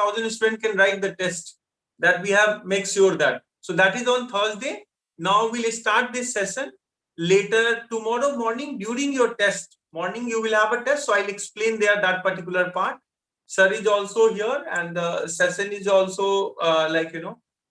1,000 students can write the test. That we have make sure that. So that is on Thursday. Now we'll start this session. Later tomorrow morning during your test morning you will have a test. So I'll explain there that particular part. Sir is also here, and the session is also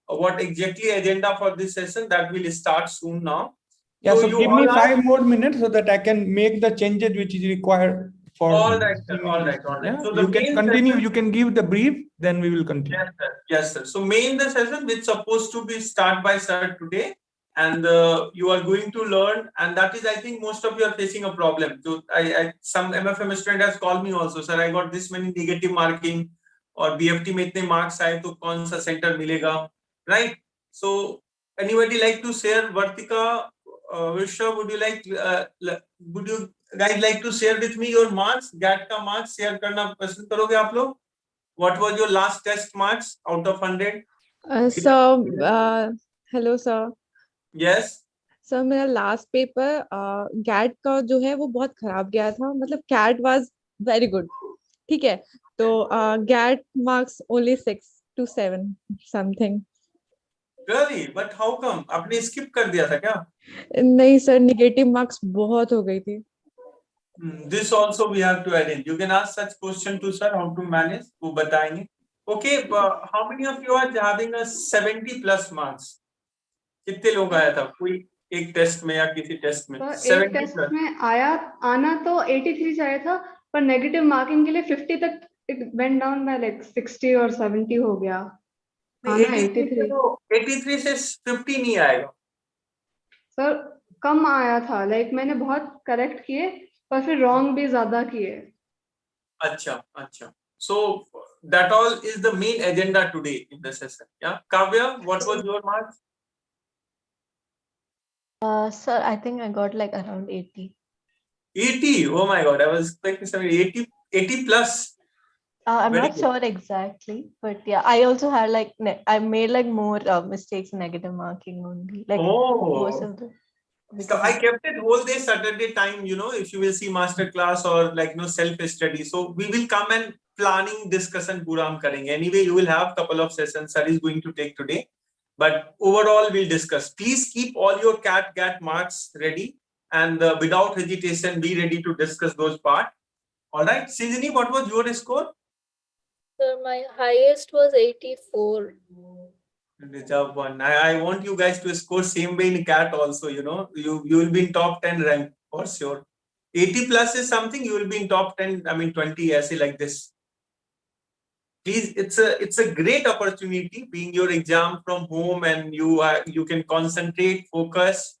what exactly agenda for this session that will start soon now. Yeah, so you give all me are 5 more minutes so that I can make the changes which is required for. all right, sir. All right. Yeah? So the You can main continue. session, You can give the brief, then we will continue. yes, sir. Yes, sir. So main the session which supposed to be start by sir today, and you are going to learn, and that is I think most of you are facing a problem. So some MFM student has called me also, sir. I got this many negative marking, or BFT में इतने marks आए तो कौन सा center मिलेगा, right? So anybody like to share? Vartika, Vishwa, would you guys like to share with me your marks? GAT का marks share करना पसंद करोगे आप लोग? What was your last test marks out of 100? Hello sir. Yes. Sir मेरा last paper gate का जो है वो बहुत खराब गया था. मतलब कैट वाज वेरी गुड, ठीक है. तो GAT marks only 6 to 7 something. Really? But how come? आपने skip कर दिया था क्या? नहीं सर, नेगेटिव मार्क्स बहुत हो गई थी. This also we have to arrange. You can ask such question to sir how to manage. वो बताएंगे. Okay, how many of you are having a 70 plus marks? कितने लोग आया था कोई एक टेस्ट में या किसी टेस्ट में? तो एक टेस्ट में आना तो 83 से आया था, पर नेगेटिव मार्किंग के लिए 50 तक it went down by like 60 और 70 हो गया. 83 से 50 नहीं आएगा सर. कम आया था, लाइक मैंने बहुत करेक्ट किए पर फिर रॉन्ग भी ज्यादा किए. अच्छा अच्छा. So that all is the main agenda today in the session. Yeah, Kavya, what was your marks? Sir, I think I got like around 80. 80? Oh my God, I was expecting 70, 80 plus. I'm Very not good. sure exactly, but yeah, I also had like I made like more mistakes in negative marking only. Like most of the. So I kept it whole day Saturday time, if you will see master class or like self study. So we will come and planning discussion पूरा हम करेंगे. Anyway, you will have couple of sessions sir is going to take today, but overall we'll discuss. Please keep all your GAT marks ready, and without hesitation be ready to discuss those part. All right, Sijini, what was your score? Sir, my highest was 84. Reserve one. I want you guys to score same way in CAT also. You will be in top 10 rank for sure. 80 plus is something you will be in top 10. I mean 20 ऐसे like this. Please, it's a great opportunity being your exam from home, and you can concentrate, focus.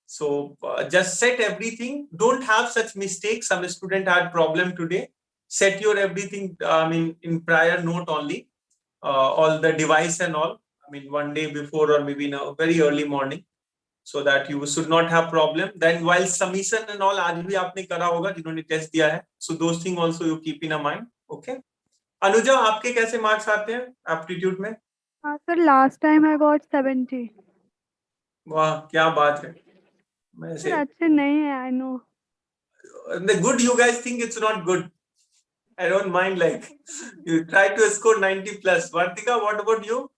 So just set everything. Don't have such mistakes. Some student had problem today. Set your everything. In prior note only, all the device and all. One day before or maybe in a very early morning, so that you should not have problem. Then while submission and all, आज भी आपने करा होगा जिन्होंने test दिया है. So those things also you keep in a mind. Okay. Anuja, आपके कैसे मार्क्स आते हैं एप्टीट्यूड में? Sir, last time I got 70. वाह, क्या बात है. Sir, अच्छे नहीं है, I know. The good you guys think it's not good. I don't mind. Like you try to score 90 plus. Vartika, what about you?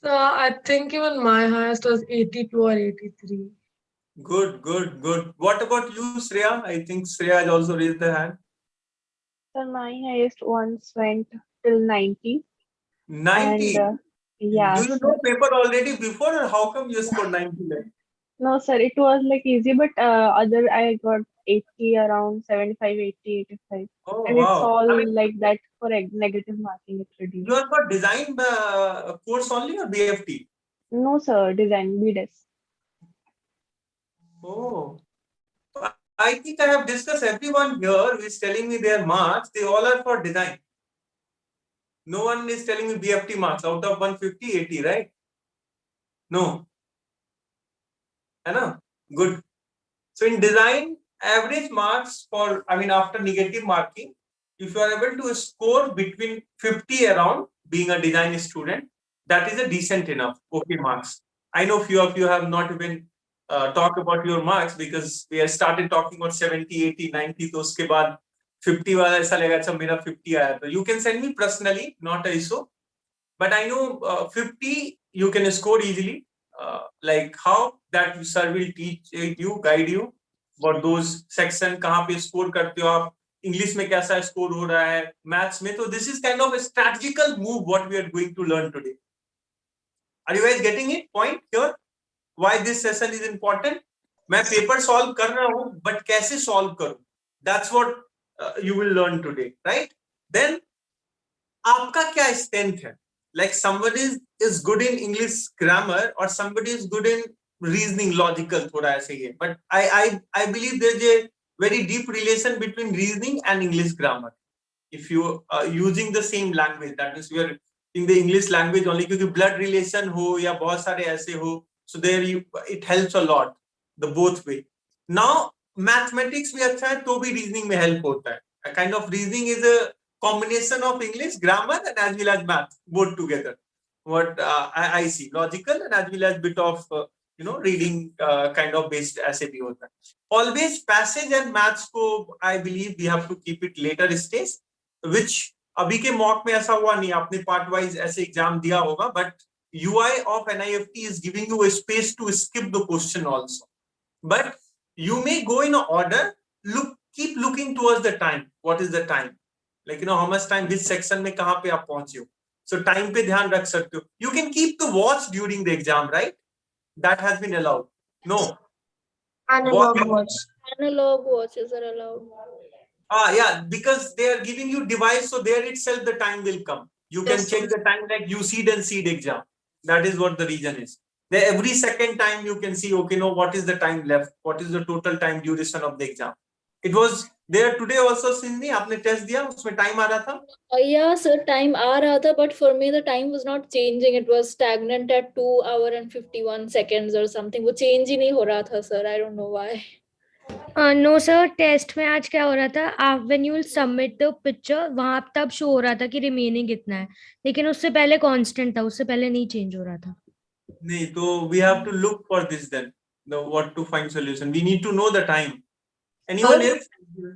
So I think even my highest was 82 or 83. Good. What about you, Shreya? I think Shreya has also raised her hand. So my highest once went till 90. 90? And, yeah. Do you know paper already before, or how come you scored 90? No, sir, it was like easy, but I got 80, around 75, 80, 85. Oh, and wow. It's all like that for negative marking. It's reduced. You are for design course only or BFT? No, sir, design, BDES. Oh. I think I have discussed everyone here who is telling me their marks. They all are for design. No one is telling me BFT marks out of 150, 80, right? No. है ना? Good. So in design, average marks for, after negative marking, if you are able to score between 50 around, being a design student, that is a decent enough, okay marks. I know few of you have not even talked about your marks, because we have started talking about 70, 80, 90, तो उसके बाद 50 वाला ऐसा लगेगा अच्छा मेरा 50 आया तो you can send me personally, not an issue, but I know 50 you can score easily. Like how that sir will teach you, guide you for those section, कहाँ पे score करते हो आप, English में कैसा score हो रहा है, maths में, तो this is kind of a strategical move what we are going to learn today. Are you guys getting it? Point here why this session is important. मैं पेपर सॉल्व कर रहा हूं बट कैसे सॉल्व करूं, that's what you will learn today, right? Then आपका क्या strength है, like somebody is good in English grammar or somebody is good in reasoning, logical, थोड़ा ऐसे ही है, but I believe there's a very deep relation between reasoning and English grammar. If you are using the same language, that means we are in the English language only, क्योंकि blood relation हो या बहुत सारे ऐसे हो, so there you it helps a lot the both way. Now mathematics भी अच्छा है तो भी reasoning में help होता है. A kind of reasoning is a combination of English grammar and as well as math both together. What I see, logical and as well as bit of reading kind of based ऐसे भी होता है. Always passage and maths को I believe we have to keep it later stage, which अभी के mock में ऐसा हुआ नहीं, आपने पार्ट वाइज ऐसे एग्जाम दिया होगा, but UI of NIFT is giving you a space to skip the question also, but you may go in order. Keep looking towards the time. What is the time, like how much time, which section में कहाँ पे आप पहुंचे हो, so time पे ध्यान रख सकते हो. You can keep the watch during the exam, right? That has been allowed. No, Analog watch. Analog watches are allowed. Yeah, because they are giving you device, so there itself the time will come. You can check the time like UCEED and CEED exam. That is what the reason is. There every second time you can see, okay, no, what is the time left? What is the total time duration of the exam? It was there today also, Sindhi. आपने test दिया, उसमें time आ रहा था? Yeah, sir, time आ रहा था, but for me the time was not changing. It was stagnant at 2 hours and 51 seconds or something. वो change ही नहीं हो रहा था, sir. I don't know why. No sir, test में आज क्या हो रहा था, आप when you will submit the picture वहां तब शो हो रहा था कि रिमेनिंग कितना है, लेकिन उससे पहले कांस्टेंट था, उससे पहले नहीं चेंज हो रहा था. नहीं, तो we have to look for this then. What to find solution. We need to know the time. Anyone else?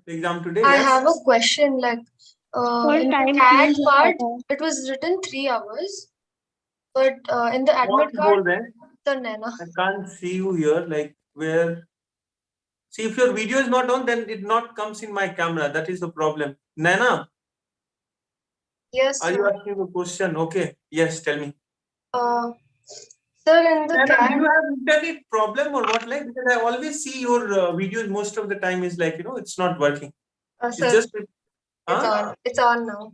Exam today? I Yes? have a question. Like in the CAT part, it was written 3 hours, but in the admit card, the NATA. I can't see you here. Like where? See, if your video is not on, then it not comes in my camera. That is the problem. Nana, Yes, are sir. you asking a question? Okay. Yes, tell me. Sir, in the Nana, CAT, do you have internet problem or what? Like, because I always see your videos most of the time is like, it's not working. sir, It's just, it's on. It's on now.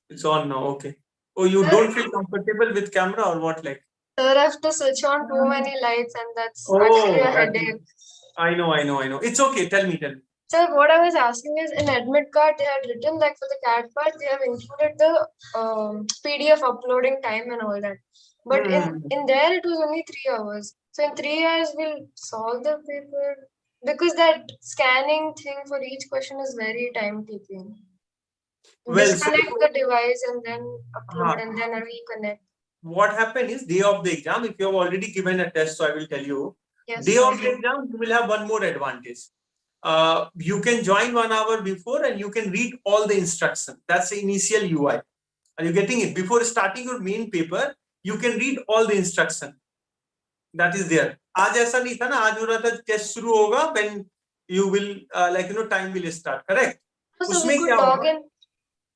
It's on now. Okay. Oh, you Sir, don't feel comfortable with camera or what? Like, sir, I have to switch on too many lights, and that's oh, actually a headache. I know. It's okay. Tell me. Sir, what I was asking is, in admit card, they had written like for the CAT part, they have included the PDF uploading time and all that. But in there, it was only 3 hours. So in 3 hours, we'll solve the paper, because that scanning thing for each question is very time taking. Well, Disconnect the device and then upload and then reconnect. What happened is day of the exam, if you have already given a test, so I will tell you, Yes, day sir. of the exam, you will have one more advantage. You can join 1 hour before and you can read all the instructions. That's the initial UI. Are you getting it? Before starting your main paper, you can read all the instruction. That is there. आज ऐसा नहीं था ना, आज हो रहा था test शुरू होगा, when you will time will start, correct? So we could log in.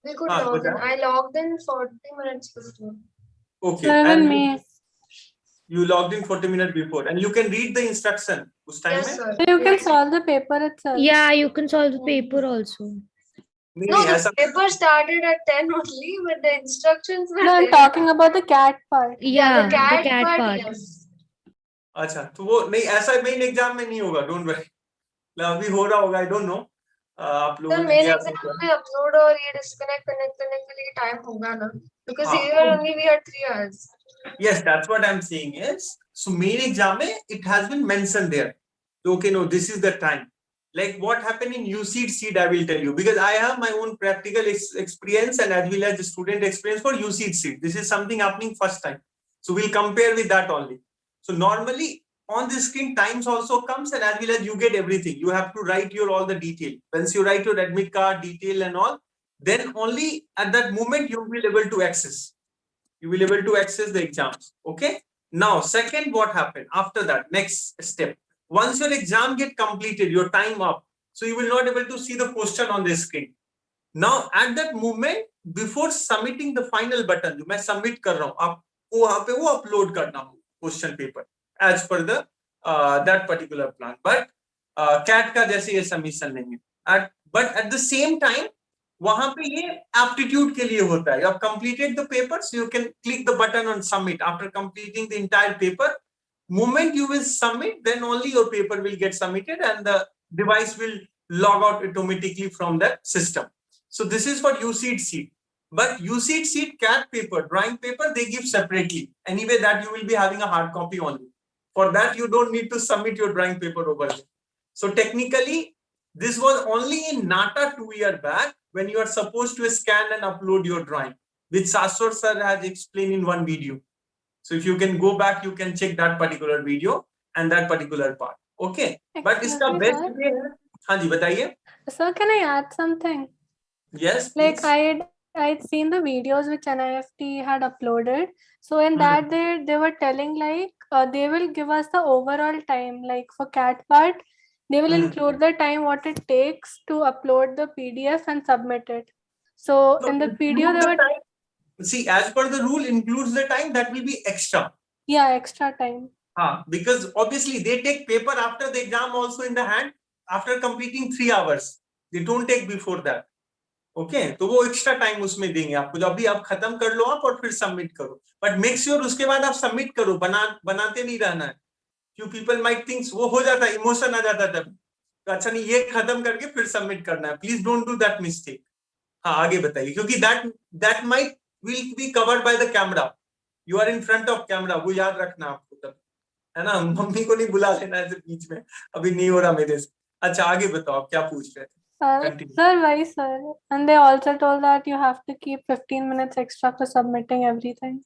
We could log in. I logged in 40 minutes before. Okay. And you logged in 40 minutes before and you can read the instruction. Us time Yes, sir. You can solve the paper itself. Yeah, you can solve the paper also. No, the paper started at 10 only, but the instructions were No, I'm there. talking about the CAT part. Yeah, the CAT part, part. yes. अच्छा, तो वो नहीं, ऐसा main exam में नहीं होगा, don't worry. अभी हो रहा होगा, आई डोंट नो. आप लोगों Sir, ने main दिया exam में upload और ये disconnect connect करने के लिए time होगा ना? Because here only we had 3 hours. Yes, that's what I'm saying is, so main exam में it has been mentioned there. Okay, no, this is the time. Like what happened in UCEED CEED, I will tell you, because I have my own practical experience and as well as the student experience for UCEED CEED. This is something happening first time. So we'll compare with that only. So normally on the screen times also comes, and as well as you get everything. You have to write your all the detail. Once you write your admit card detail and all, then only at that moment you will be able to access. You will be able to access the exams. Okay. Now, second, what happened after that? Next step. Once your exam get completed, your time up, so you will not able to see the question on the screen. Now, at that moment, before submitting the final button, जो मैं submit कर रहा हूँ, आपको वहाँ पे वो upload करना हो question paper as per the that particular plan. But CAT का जैसे ये submission नहीं है. But at the same time, वहाँ पे ये aptitude के लिए होता है. You have completed the papers, you can click the button on submit. After completing the entire paper, moment you will submit, then only your paper will get submitted and the device will log out automatically from that system. So this is for UCEED seat. But UCEED seat CAT paper, drawing paper, they give separately. Anyway, that you will be having a hard copy only. For that, you don't need to submit your drawing paper over there. So technically, this was only in NATA 2 years back when you are supposed to scan and upload your drawing, which Saswar sir has explained in one video. So if you can go back, you can check that particular video and that particular part. Okay. But Excuse इसका me, best sir. way है. हाँ जी बताइए. Sir, can I add something? Yes. Like Please. I'd seen the videos which NIFT had uploaded. So in that they were telling like they will give us the overall time. Like for CAT part, they will include the time what it takes to upload the PDF and submit it. So No, in the video include they the were time. See, as per the rule, includes the time that will be extra. extra time. Because obviously they take paper after the exam also in the hand after completing 3 hours. They don't take before that. Okay, तो वो extra time उसमें देंगे आपको. जब भी आप खत्म कर लो आप और फिर submit करो. But make sure उसके बाद आप submit करो. बनाते नहीं रहना है. Few people might think वो हो जाता है, emotion आ जाता है तब. तो अच्छा नहीं, ये खत्म करके फिर submit करना है. Please don't do that mistake. हाँ आगे बताइए, क्योंकि that might will be covered by the camera. You are in front of camera, वो याद रखना आपको तब, है ना. मम्मी को नहीं बुला लेना ऐसे बीच में, अभी नहीं हो रहा मेरे से. अच्छा आगे बताओ आप क्या पूछ रहे थे. Sir, why sir? And they also told that you have to keep 15 minutes extra for submitting everything.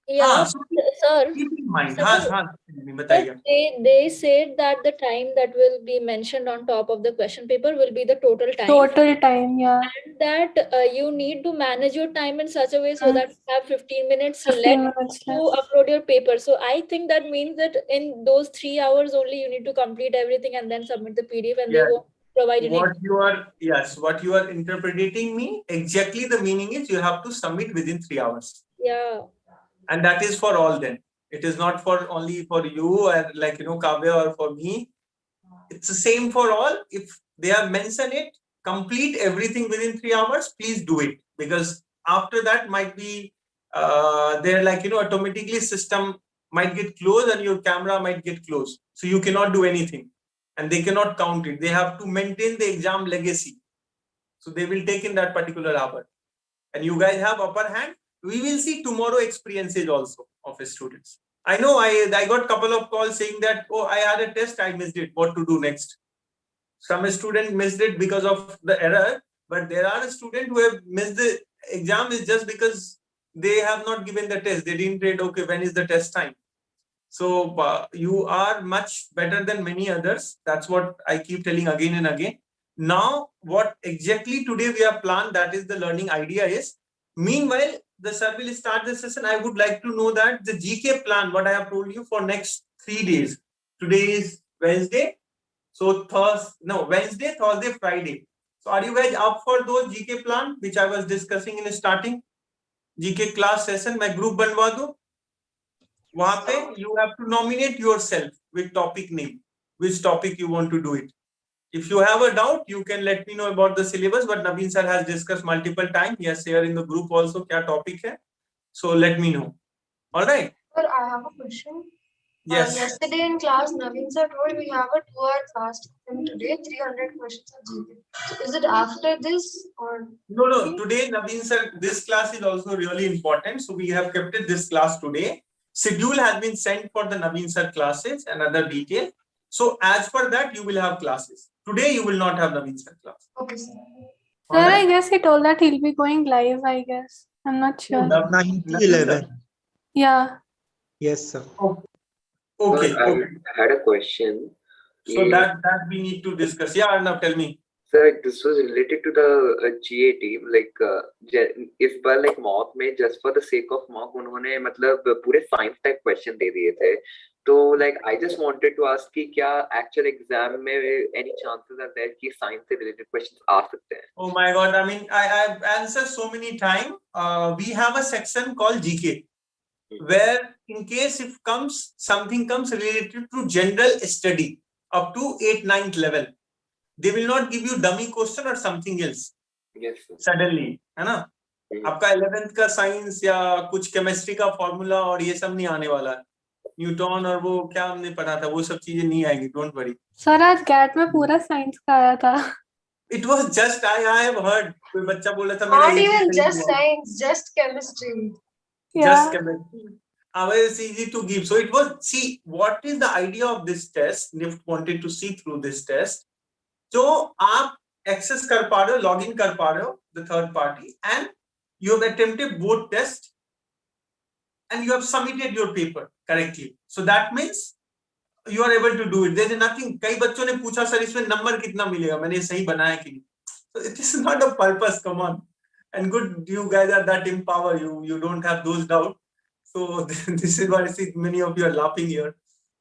Yeah, so sir. Keep in mind. Sir, हाँ बताइए. they said that the time that will be mentioned on top of the question paper will be the total time. Total time, yeah. And that you need to manage your time in such a way so that you have 15 minutes 15 left minutes to left. upload your paper. So I think that means that in those 3 hours only you need to complete everything and then submit the PDF, and they won't provide any. What you are interpreting me exactly, the meaning is you have to submit within 3 hours. Yeah. And that is for all then. It is not for only for you and like Kavya or for me. It's the same for all. If they have mentioned it, complete everything within 3 hours, please do it. Because after that might be they're like automatically system might get closed and your camera might get closed. So you cannot do anything. And they cannot count it. They have to maintain the exam legacy. So they will take in that particular hour. And you guys have upper hand. We will see tomorrow experiences also of students. I know I got a couple of calls saying that, oh, I had a test, I missed it. What to do next? Some student missed it because of the error, but there are students who have missed the exam is just because they have not given the test. They didn't read, okay, when is the test time? So you are much better than many others. That's what I keep telling again and again. Now, what exactly today we have planned, that is the learning idea is. Meanwhile, the sir will start the session. I would like to know that the GK plan, what I have told you for next 3 days. Today is Wednesday. So Wednesday, Thursday, Friday. So are you guys up for those GK plan, which I was discussing in the starting? GK class session, my group बनवा दूं. वहाँ पे you have to nominate yourself with topic name, which topic you want to do it. If you have a doubt, you can let me know about the syllabus, but Naveen sir has discussed multiple times. He has shared in the group also क्या topic है. So let me know. All right. Sir, I have a question. Yes. Yesterday in class, Naveen sir told we have a 2-hour class, and today 300 questions of GK. So is it after this or? No. Today, Naveen sir, this class is also really important. So we have kept it this class today. Schedule has been sent for the Naveen sir classes and other detail. So as per that, you will have classes. Today, you will not have Naveen sir class. Okay, sir. Sir, I guess he told that he'll be going live, I guess. I'm not sure. 9 to 11. Yeah. Yes, sir. Okay. I Okay. had a question. So that we need to discuss. Yeah, Arnav, tell me. Sir, this was related to the GA team. Like इस बार like mock में just for the sake of mock उन्होंने मतलब पूरे science type question दे दिए थे. तो like I just wanted to ask कि क्या actual exam में any chances are there कि science से related questions आ सकते हैं? Oh my God! I mean, I've answered so many times. We have a section called GK, where in case if something comes related to general study up to 8th, 9th level, they will not give you dummy question or something else. Yes, sir. Suddenly, है ना? आपका 11th का science या कुछ chemistry का formula और ये सब नहीं आने वाला है. न्यूटन और वो क्या हमने पढ़ा था वो सब चीजें नहीं आएंगी. Don't worry. सर आज गैट में पूरा साइंस का आया था. It was just I have heard. कोई बच्चा बोला था Not मेरा even just science, just chemistry. Just chemistry. It's easy to give. So it was, see, what is the idea of this test? Nift wanted to see through this test. So आप access कर पा रहे हो, login कर पा रहे हो, the third party, and you have attempted both tests and you have submitted your paper correctly. So that means you are able to do it. There is nothing. कई बच्चों ने पूछा सर इसमें नंबर कितना मिलेगा, मैंने सही बनाया कि नहीं. So it is not a purpose. Come on. And good, you guys are that empowered. You don't have those doubts. So this is what I see. Many of you are laughing here.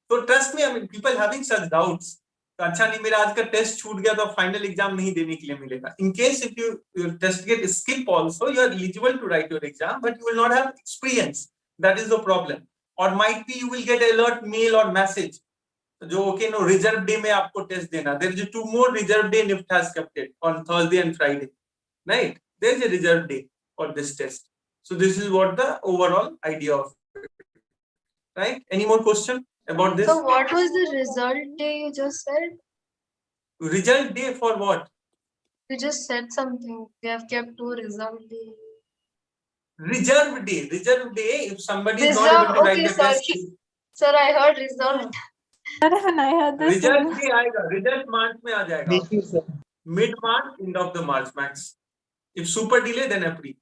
So trust me, I mean, people having such doubts. तो अच्छा नहीं मेरा आज का test छूट गया तो final exam नहीं देने के लिए मिलेगा. In case if your test get skip also, you are eligible to write your exam, but you will not have experience. That is the problem. Or might be you will get alert mail or message. जो okay no reserve day में आपको test देना. There is 2 more reserve day Nift has kept it on Thursday and Friday, right? There is a reserve day for this test. So this is what the overall idea of it, right? Any more question about this? So what was the result day you just said? Result day for what? You just said something. They have kept 2 result day. Reserve day. Reserve day. If somebody is not able to write the test. Sir, I heard result. I heard this. Result day आएगा. Result March में आ जाएगा. Mid March, end of the March max. If super delay, then April.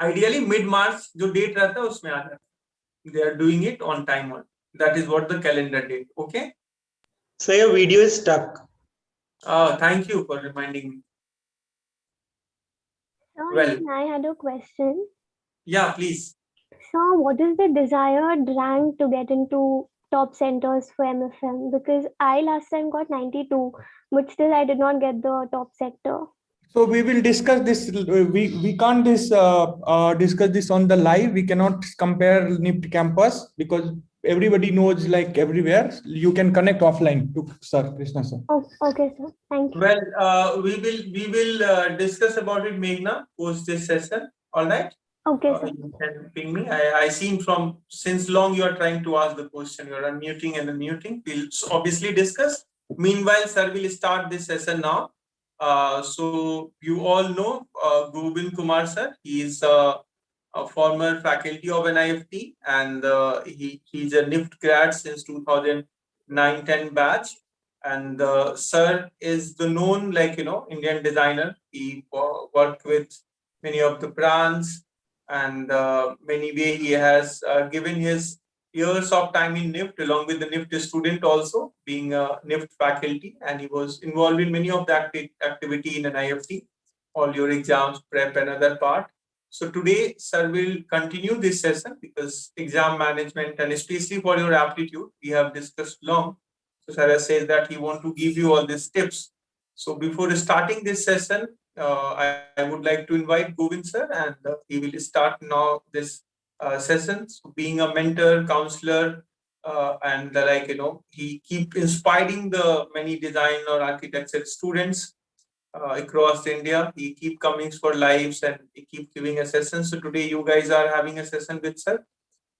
Ideally, mid March जो date रहता है उसमें आ जाता है. They are doing it on time on. That is what the calendar date. Okay. So your video is stuck. Thank you for reminding me. Well, I had a question. Yeah, please. So, what is the desired rank to get into top centers for MFM? Because I last time got 92, but still I did not get the top sector. So we will discuss this. We can't discuss this on the live. We cannot compare Nift campus because everybody knows like everywhere. You can connect offline to Sir Krishna sir. Oh, okay, sir. Thank you. Well, we will discuss about it, Meghna, post this session. All right. Okay, sir. You can ping me. I seen from since long you are trying to ask the question. You are unmuting and unmuting. We'll obviously discuss. Meanwhile, sir will start this session now. So you all know Govind Kumar sir. He is a former faculty of NIFT and he's a Nift grad since 2009-10 batch. And sir is the known Indian designer. He worked with many of the brands and many way he has given his years of time in Nift along with the Nift student also being a Nift faculty, and he was involved in many of the activity in an NIFT, all your exams, prep and other part. So today sir will continue this session because exam management and especially for your aptitude we have discussed long. So sir says that he want to give you all these tips. So before starting this session, I would like to invite Govind sir, and he will start now this session. So being a mentor, counselor, and he keep inspiring the many design or architecture students across India. He keep coming for lives and he keep giving a session. So today you guys are having a session with sir.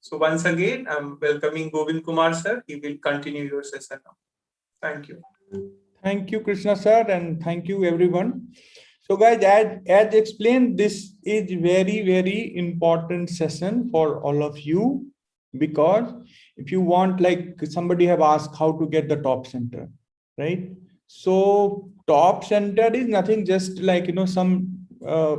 So once again, I'm welcoming Govind Kumar sir. He will continue your session now. Thank you. Thank you, Krishna sir, and thank you everyone. So guys, as explained, this is very, very important session for all of you, because if you want, like somebody have asked how to get the top center, right? So top center is nothing, just like, some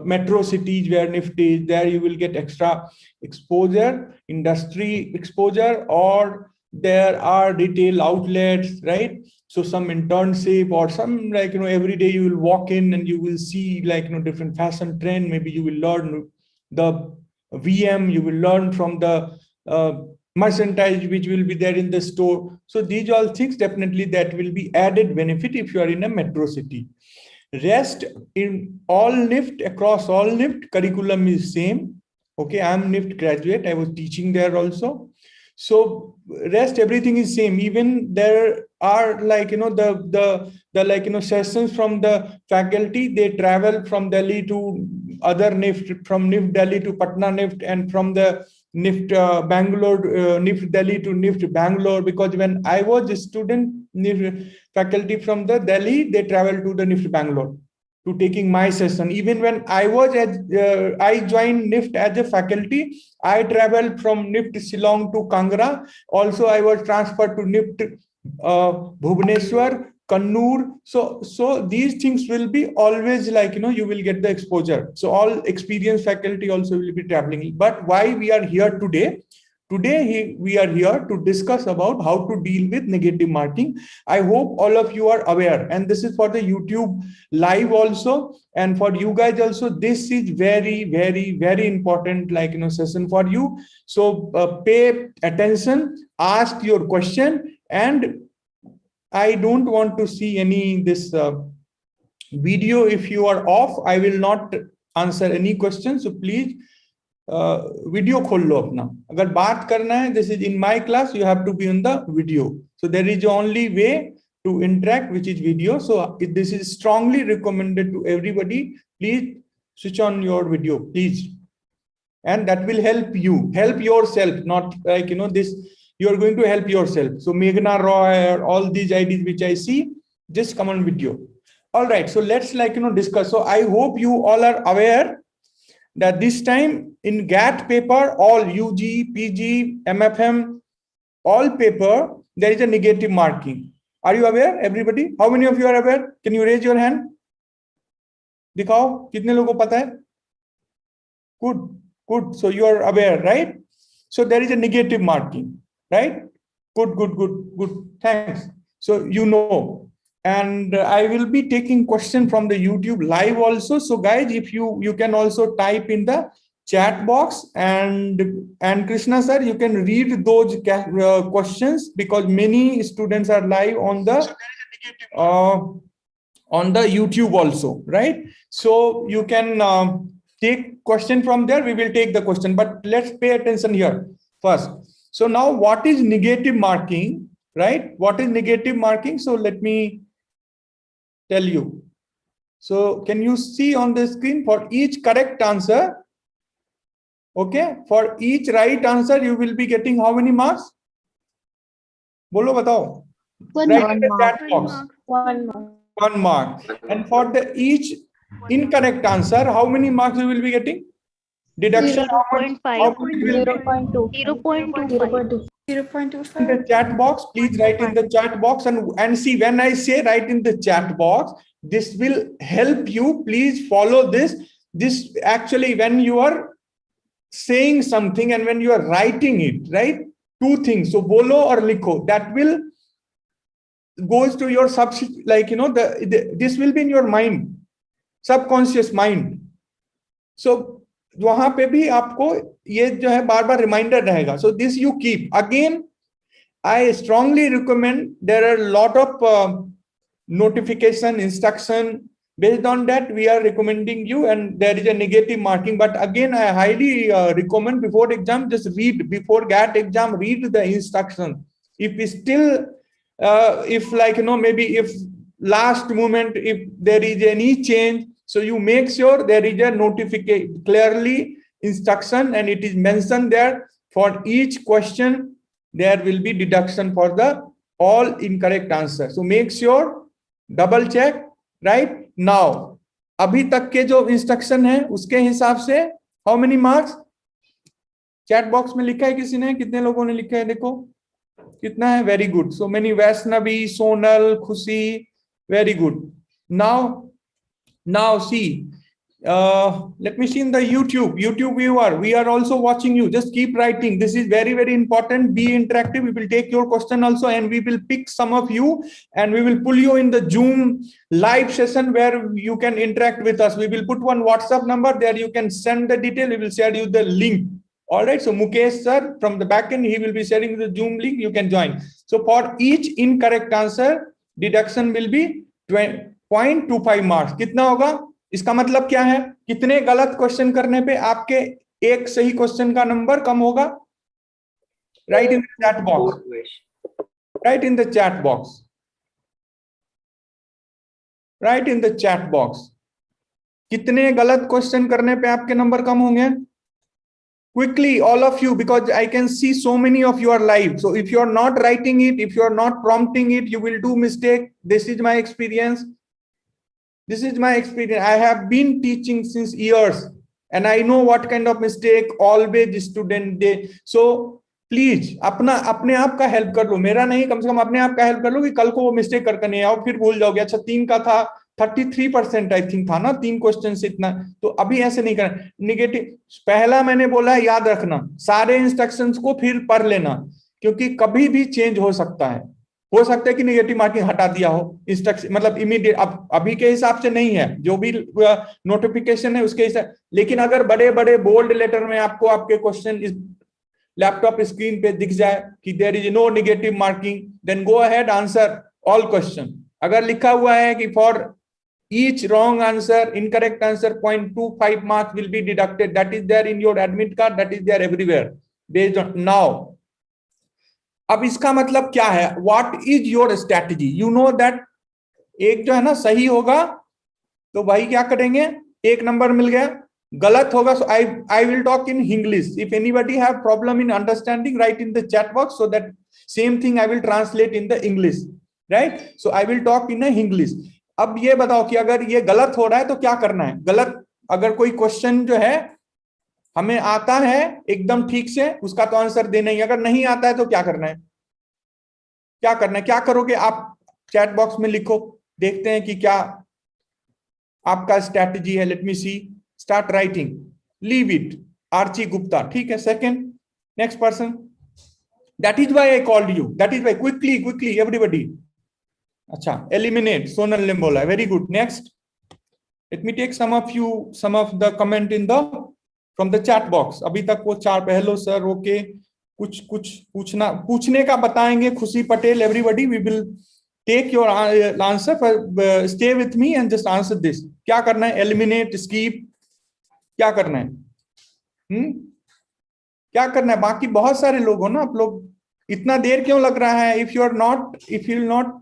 metro cities where Nift is, there you will get extra exposure, industry exposure, or there are retail outlets, right? So some internship or some, like, every day you will walk in and you will see, like, different fashion trend. Maybe you will learn the VM, you will learn from the merchandise which will be there in the store. So these all things, definitely that will be added benefit if you are in a metro city. Rest, in all Nift, across all Nift, curriculum is same. Okay, I'm Nift graduate, I was teaching there also. So rest, everything is same. Even there are, like, the like, sessions from the faculty, they travel from Delhi to other Nift, from Nift Delhi to Patna Nift, and from the Nift Bangalore, Nift Delhi to Nift Bangalore. Because when I was a student, Nift faculty from the Delhi, they travel to the Nift Bangalore to taking my session. Even when I was I joined Nift as a faculty, I traveled from Nift Shillong to Kangra. Also, I was transferred to Nift Bhubaneswar, Kannur. So these things will be always, like, you will get the exposure. So all experienced faculty also will be traveling. But why we are here today? Today, we are here to discuss about how to deal with negative marking. I hope all of you are aware, and this is for the YouTube live also, and for you guys also. This is very, very, very important, like, session for you. So pay attention, ask your question, and I don't want to see any this video. If you are off, I will not answer any questions. So please, video खोल लो अपना. अगर बात करना है, this is in my class, you have to be on the video. So there is only way to interact, which is video. So this is strongly recommended to everybody. Please switch on your video, please, and that will help you, help yourself. Not like, this, you are going to help yourself. So Meghna Roy or all these IDs which I see, just come on video. All right, so let's, like, discuss. So I hope you all are aware that this time in GAT paper, all UG, PG, MFM, all paper, there is a negative marking. Are you aware, everybody? How many of you are aware? Can you raise your hand? दिखाओ कितने लोगों को पता है? Good, good. So you are aware, right? So there is a negative marking, right? Good, good, good, good. Thanks. So you know. And I will be taking question from the YouTube live also. So guys, if you can also type in the chat box, and Krishna sir, you can read those questions, because many students are live on the YouTube also, right? So you can take question from there. We will take the question, but let's pay attention here first. So now, what is negative marking, right? What is negative marking? So let me tell you. So can you see on the screen, for each correct answer, okay, for each right answer, you will be getting how many marks? Bolo batao. Right in the chat box. 1 mark. 1 mark. And for the each incorrect answer, how many marks you will be getting? Deduction. 0.5. 0.2. 0.25. 0.25. In the chat box, please write in the chat box, and see, when I say write in the chat box, this will help you. Please follow this. This actually, when you are saying something and when you are writing it, right? Two things. So bolo or likho, that will goes to your like, this will be in your mind, subconscious mind. So वहां पे भी आपको ये जो है बार बार reminder रहेगा. So this you keep. Again, I strongly recommend, there are a lot of notification, instruction. Based on that, we are recommending you, and there is a negative marking. But again, I highly recommend, before exam, just read, before GAT exam, read the instruction. If it's still, if, like, maybe if last moment, if there is any change, so you make sure there is a notification, clearly instruction, and it is mentioned there, for each question, there will be deduction for the all incorrect answer. So make sure, double check, right? Now, अभी तक के जो instruction है उसके हिसाब से how many marks? Chat box में लिखा है किसी ने? कितने लोगों ने लिखा है? देखो कितना है. Very good. So many. Vaishnavi, Sonal, Khushi, very good. Now see, Let me see in the YouTube viewer. We are also watching you. Just keep writing. This is very, very important. Be interactive. We will take your question also, and we will pick some of you, and we will pull you in the Zoom live session where you can interact with us. We will put one WhatsApp number there. You can send the detail. We will share you the link. All right. So Mukesh sir from the backend, he will be sharing the Zoom link. You can join. So for each incorrect answer, deduction will be 0.25 marks. कितना होगा? इसका मतलब क्या है? कितने गलत question करने पे आपके एक सही क्वेश्चन का नंबर कम होगा? Right in the chat box. Right in the chat box. Right in the chat box. कितने गलत क्वेश्चन करने पे आपके नंबर कम होंगे? Quickly, all of you, because I can see so many of you are live. So if you are not writing it, if you are not prompting it, you will do mistake. This is my experience. This is my experience. I have been teaching since years, and I know what kind of mistake always student they. So please, अपने आप का help कर लो. मेरा नहीं, कम से कम अपने आप का हेल्प कर लो कि कल को वो मिस्टेक करके नहीं आओ, फिर भूल जाओगे. अच्छा 3 का था, 33% आई थिंक था ना, 3 क्वेश्चन से इतना. तो अभी ऐसे नहीं करना. निगेटिव पहला मैंने बोला है, याद रखना. सारे इंस्ट्रक्शंस को फिर पढ़ लेना, क्योंकि कभी भी चेंज हो सकता है. हो सकता है कि नेगेटिव मार्किंग हटा दिया हो इंस्ट्रक्शन, मतलब इमीडिएट. अब अभी के हिसाब से नहीं है, जो भी नोटिफिकेशन है उसके हिसाब. लेकिन अगर बड़े बड़े बोल्ड लेटर में आपको आपके क्वेश्चन इस लैपटॉप स्क्रीन पे दिख जाए कि there is no negative marking, then go ahead answer all question. अगर लिखा हुआ है कि for each wrong answer, incorrect answer 0.25 marks will be deducted, that is there in your admit card, that is there everywhere based on now. अब इसका मतलब क्या है? What is your strategy? You know that एक जो है ना सही होगा तो भाई क्या करेंगे, एक नंबर मिल गया. गलत होगा, so I will talk in English. If anybody have problem in understanding, write in the chat box, so that same thing I will translate in the English, right? So I will talk in a English. अब ये बताओ कि अगर ये गलत हो रहा है तो क्या करना है? गलत अगर कोई क्वेश्चन जो है हमें आता है एकदम ठीक से, उसका तो आंसर देना ही. अगर नहीं आता है तो क्या करना है? क्या करना है? क्या करोगे आप? चैट बॉक्स में लिखो, देखते हैं कि क्या आपका स्ट्रैटेजी है. Let me see. Start writing. Leave it. Archi Gupta, ठीक है. Second, next person. That is why I called you. That is why. Quickly everybody. अच्छा, एलिमिनेट. सोनल ने बोला, very good. Next. Let me take some of the comment in the from the chat box. अभी तक वो 4 hello sir, okay. कुछ पूछने का बताएंगे. Khushi Patel, everybody, we will take your answer. Stay with me and just answer this. क्या करना है? एलिमिनेट, स्कीप, क्या करना है? क्या करना है? बाकी बहुत सारे लोग हो ना आप लोग. इतना देर क्यों लग रहा है? If you will not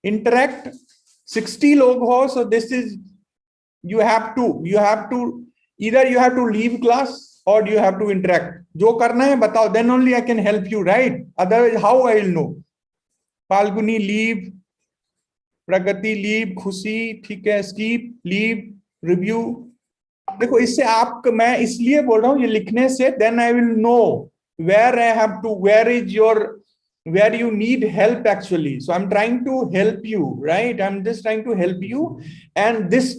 interact, 60 लोग हो, सो this is, you have to either you have to leave class or you have to interact. जो करना है बताओ, then only I can help you, right? Otherwise how I will know? Falguni leave, Pragati leave, खुशी ठीक है, skip, leave, review. देखो इससे आप, मैं इसलिए बोल रहा हूँ ये लिखने से, then I will know where I have to, where you need help actually. So I'm trying to help you, right? I'm just trying to help you, and this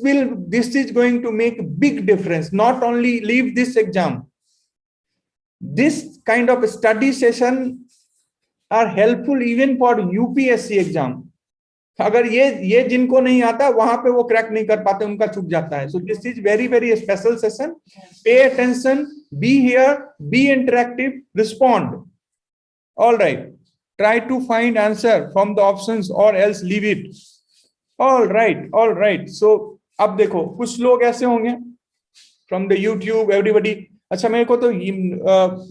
is going to make a big difference. Not only leave this exam, this kind of study session are helpful even for UPSC exam. अगर ये जिनको नहीं आता वहां पे वो crack नहीं कर पाते, उनका छूट जाता है. So this is very, very special session. Pay attention, be here, be interactive, respond. All right. Try to find answer from the options or else leave it. All right. So अब देखो कुछ लोग ऐसे होंगे from the YouTube, everybody. अच्छा, मेरे को तो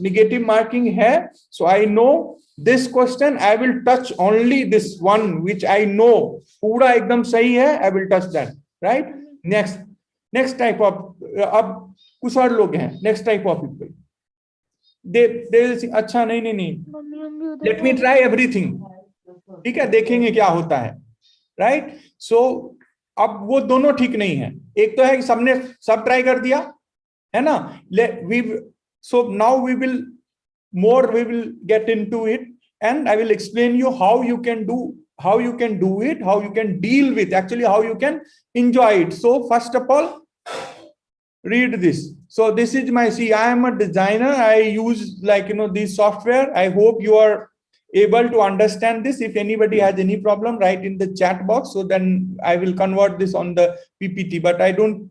negative marking है, so I know this question. I will touch only this one which I know पूरा एकदम सही है. I will touch that, right? Next type of, अब कुछ और लोग हैं. Next type of people. They will say, अच्छा नहीं, let me try everything. ठीक है, देखेंगे क्या होता है, right? So अब वो दोनों ठीक नहीं है. एक तो है कि सबने सब ट्राई कर दिया है ना. So now we will get into it, and I will explain you how you can do it, how you can deal with, actually how you can enjoy it. So first of all, read this. So this is my, see, I am a designer, I use like this software. I hope you are able to understand this. If anybody has any problem, write in the chat box, so then I will convert this on the PPT. But I don't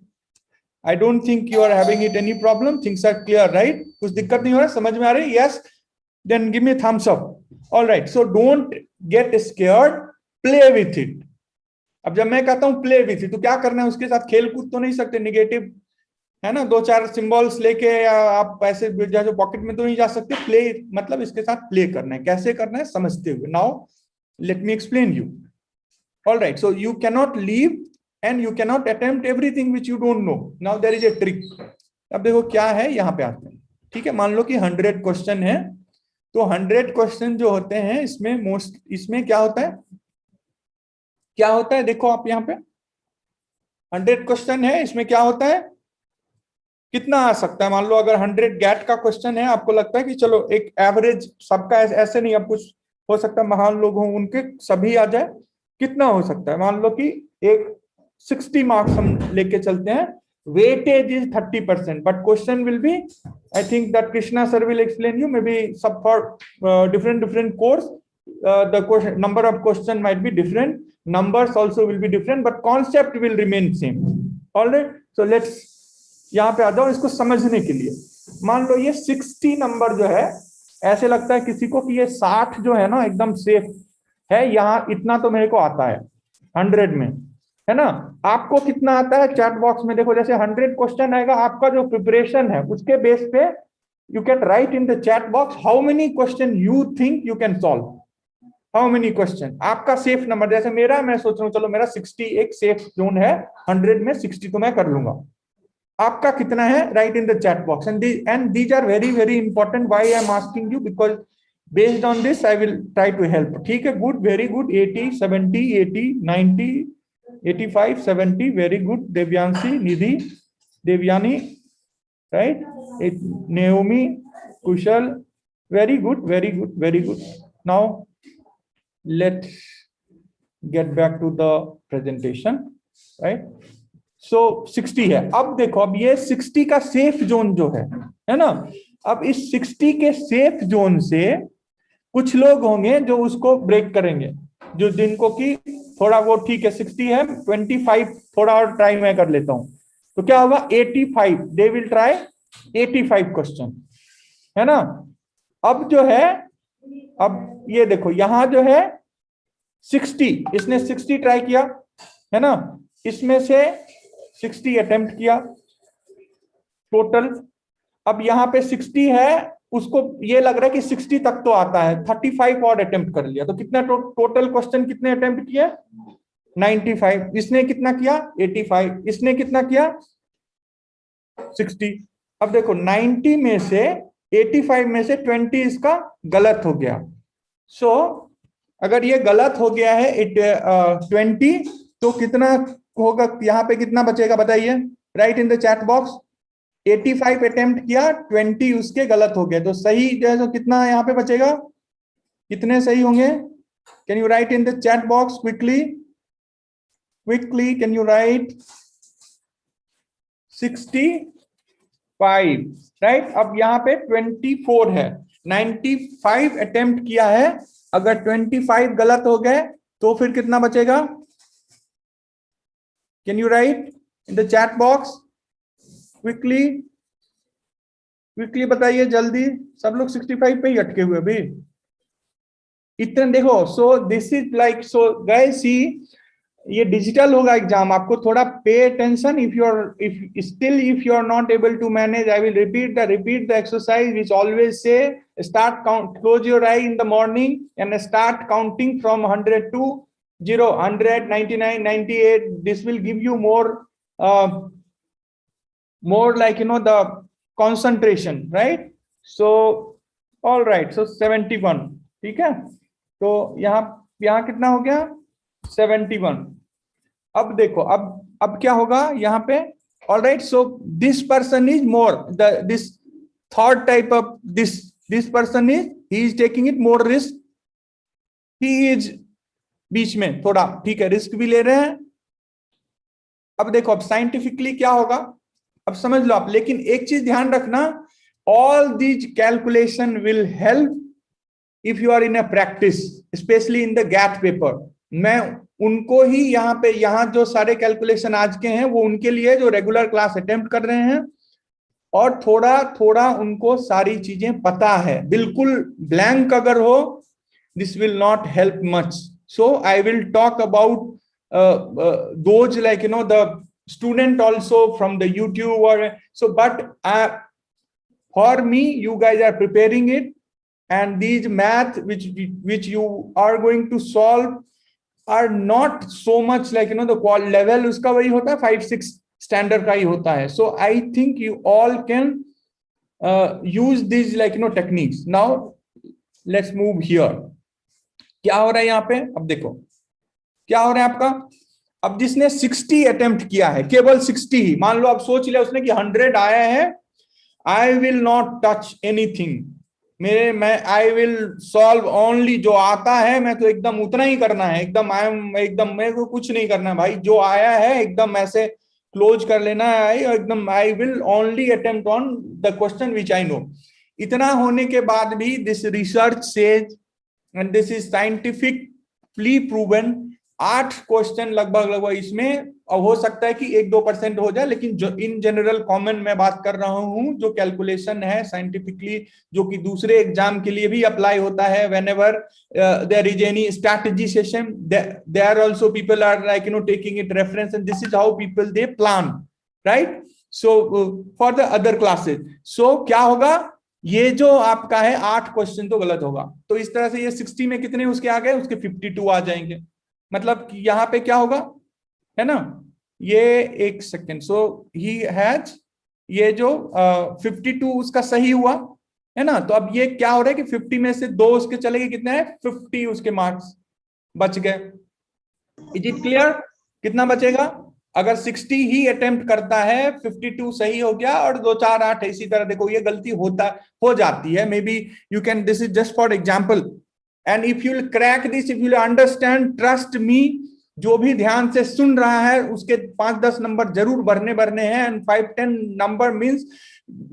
think you are having it any problem. Things are clear, right? कुछ दिक्कत नहीं हो रहा, समझ में आ रही? Yes, then give me a thumbs up. All right, so don't get scared, play with it. अब जब मैं कहता हूं प्ले विथ, तो क्या करना है, उसके साथ खेल कूद तो नहीं सकते, निगेटिव है ना, 2-4 सिंबल्स लेके या आप पैसे जो पॉकेट में तो नहीं जा सकते. प्ले मतलब इसके साथ प्ले करना है. कैसे करना है समझते हुए. Now let me explain you. Alright, so you can not leave and you can not attempt everything which you don't know. Now there is a trick. अब देखो क्या है, यहाँ पे आते हैं. ठीक है, मान लो कि 100 क्वेश्चन है, तो 100 क्वेश्चन जो होते हैं इसमें क्या होता है, देखो आप यहाँ पे 100 क्वेश्चन है, इसमें क्या होता है, कितना आ सकता है. मान लो अगर 100 गैट का क्वेश्चन है, आपको लगता है कि चलो एक एवरेज सबका, ऐसे नहीं, अब कुछ हो सकता है महान लोग हों, उनके सभी आ जाए. कितना हो सकता है, मान लो कि एक 60 मार्क्स हम लेके चलते हैं. Weightage is 30%, but question will be, I think that Krishna sir will explain you, may be sub for different course the question, number of question might be different, numbers also will be different, but concept will remain same. All right, so let's यहाँ पे आ जाओ इसको समझने के लिए. मान लो ये 60 number जो है, ऐसे लगता है किसी को कि ये 60 जो है ना एकदम सेफ है, यहाँ इतना तो मेरे को आता है 100 में, है ना. आपको कितना आता है चैट बॉक्स में देखो. जैसे 100 क्वेश्चन आएगा, आपका जो प्रिपरेशन है उसके बेस पे you can write in the chat box how many question you think you can solve, how many question आपका सेफ नंबर. जैसे मेरा, मैं सोच रहा हूँ चलो मेरा 60 एक सेफ जोन है, 100 में 60 तो मैं कर लूंगा. आपका कितना है, write in the chat box. And these are very very important. Why I am asking you, because based on this I will try to help. ठीक है, good, very good. 80, 70, 80, 90, 85, 70, very good. Devyanshi, Nidhi, Devyani, right, Naomi, Kushal, very good, very good, very good. Now let's get back to the presentation, right? So 60 है. अब देखो, अब ये 60 का safe zone जो है ना, अब इस 60 के सेफ जोन से कुछ लोग होंगे जो उसको ब्रेक करेंगे, जो जिनको कि थोड़ा वो ठीक है 60 है, 25 थोड़ा और ट्राई मैं कर लेता हूं, तो क्या होगा 85, दे विल ट्राई 85 क्वेश्चन, है ना. अब जो है, अब ये देखो यहां जो है 60, इसने 60 ट्राई किया, है ना, इसमें से 60 अटेम्प्ट किया टोटल. अब यहाँ पे 60 है, उसको ये लग रहा है कि 60 तक तो आता है, 35 और अटेम्प्ट कर लिया, तो कितना टोटल क्वेश्चन कितने अटेम्प्ट किया, 95. इसने कितना किया, 85. इसने कितना किया, 60. अब देखो 90 में से 85 में से 20 इसका गलत हो गया. सो अगर ये गलत हो गया है 20, तो कितना होगा, यहाँ पे कितना बचेगा बताइए, right in the chat box. 85 attempt किया, 20 उसके गलत हो गए, तो सही जो है तो कितना यहाँ पे बचेगा, कितने सही होंगे. Can you write in the chat box quickly, can you right 65, right. अब यहाँ पे 24 है, 95 अटेम्प्ट किया है, अगर 25 गलत हो गए तो फिर कितना बचेगा. Can you write in the chat box quickly बताइए जल्दी. सब लोग 65 पे ही अटके हुए अभी इतने. देखो, so this is like, so guys see, ये डिजिटल होगा एग्जाम, आपको थोड़ा pay attention. If you are not able to manage, I will repeat the exercise which always say close your eye in the morning and start counting from 100 to 0, 100, 99, 98. This will give you more like the concentration, right? So all right, so 71. ठीक है, तो यहाँ कितना हो गया, 71. अब देखो, अब क्या होगा यहाँ पे. All right, so this person is more, this third type of this person is, he is taking it more risk, he is बीच में थोड़ा ठीक है, रिस्क भी ले रहे हैं. अब देखो, अब साइंटिफिकली क्या होगा, अब समझ लो आप, लेकिन एक चीज ध्यान रखना, all these calculation will help if you are in a practice, specially in the GAT paper. मैं उनको ही यहाँ पे, यहाँ जो सारे कैलकुलेशन आज के हैं वो उनके लिए जो रेगुलर क्लास अटेम्प्ट कर रहे हैं और थोड़ा थोड़ा उनको सारी चीजें पता है। बिल्कुल ब्लैंक अगर हो, this will not help much. So I will talk about those, like the student also from the YouTube or so, but for me, you guys are preparing it, and these math which you are going to solve are not so much like the qual level uska wahi hota hai 5-6 standard ka hi hota hai. So I think you all can use these like techniques. Now let's move here. क्या हो रहा है यहाँ पे, अब देखो क्या हो रहा है आपका। अब जिसने 60 अटेम्प्ट किया है, केवल 60 ही, मान लो अब सोच लिया उसने कि 100 आया है, I will not touch anything, मैं आई विल सॉल्व ओनली जो आता है, मैं तो एकदम उतना ही करना है, एकदम एकदम मेरे को कुछ नहीं करना है भाई, जो आया है एकदम ऐसे क्लोज कर लेना है, एकदम I will only attempt on the question which I know. इतना होने के बाद भी this research says and this is scientifically proven, 8 question लगभग इसमें, अब हो सकता है कि 1-2% हो जाए, लेकिन जो इन जनरल कॉमन मैं बात कर रहा हूं, जो कैलकुलेशन है साइंटिफिकली, जो कि दूसरे एग्जाम के लिए भी अप्लाई होता है, whenever there is any strategy session, there also people are like taking it reference, and this is how people they plan, right? So for the other classes, so क्या होगा, ये जो आपका है 8 क्वेश्चन तो गलत होगा, तो इस तरह से ये 60 में कितने उसके आ गए, उसके 52 आ जाएंगे, मतलब कि यहाँ पे क्या होगा, है ना, ये एक सेकेंड, सो ही हैज, ये जो 52 उसका सही हुआ है ना, तो अब ये क्या हो रहा है कि 50 में से 2 उसके चले गए, कितने हैं 50 उसके मार्क्स बच गए। इज इट क्लियर, कितना बचेगा, अगर 60 ही अटेम्प्ट करता है, 52 सही हो गया और 2-4-8 इसी तरह, देखो ये गलती हो जाती है, may be you can, this is just for example, and if you will crack this, if you will understand, trust me, जो भी ध्यान से सुन रहा है उसके 5-10 नंबर जरूर भरने हैं, and 5-10 number means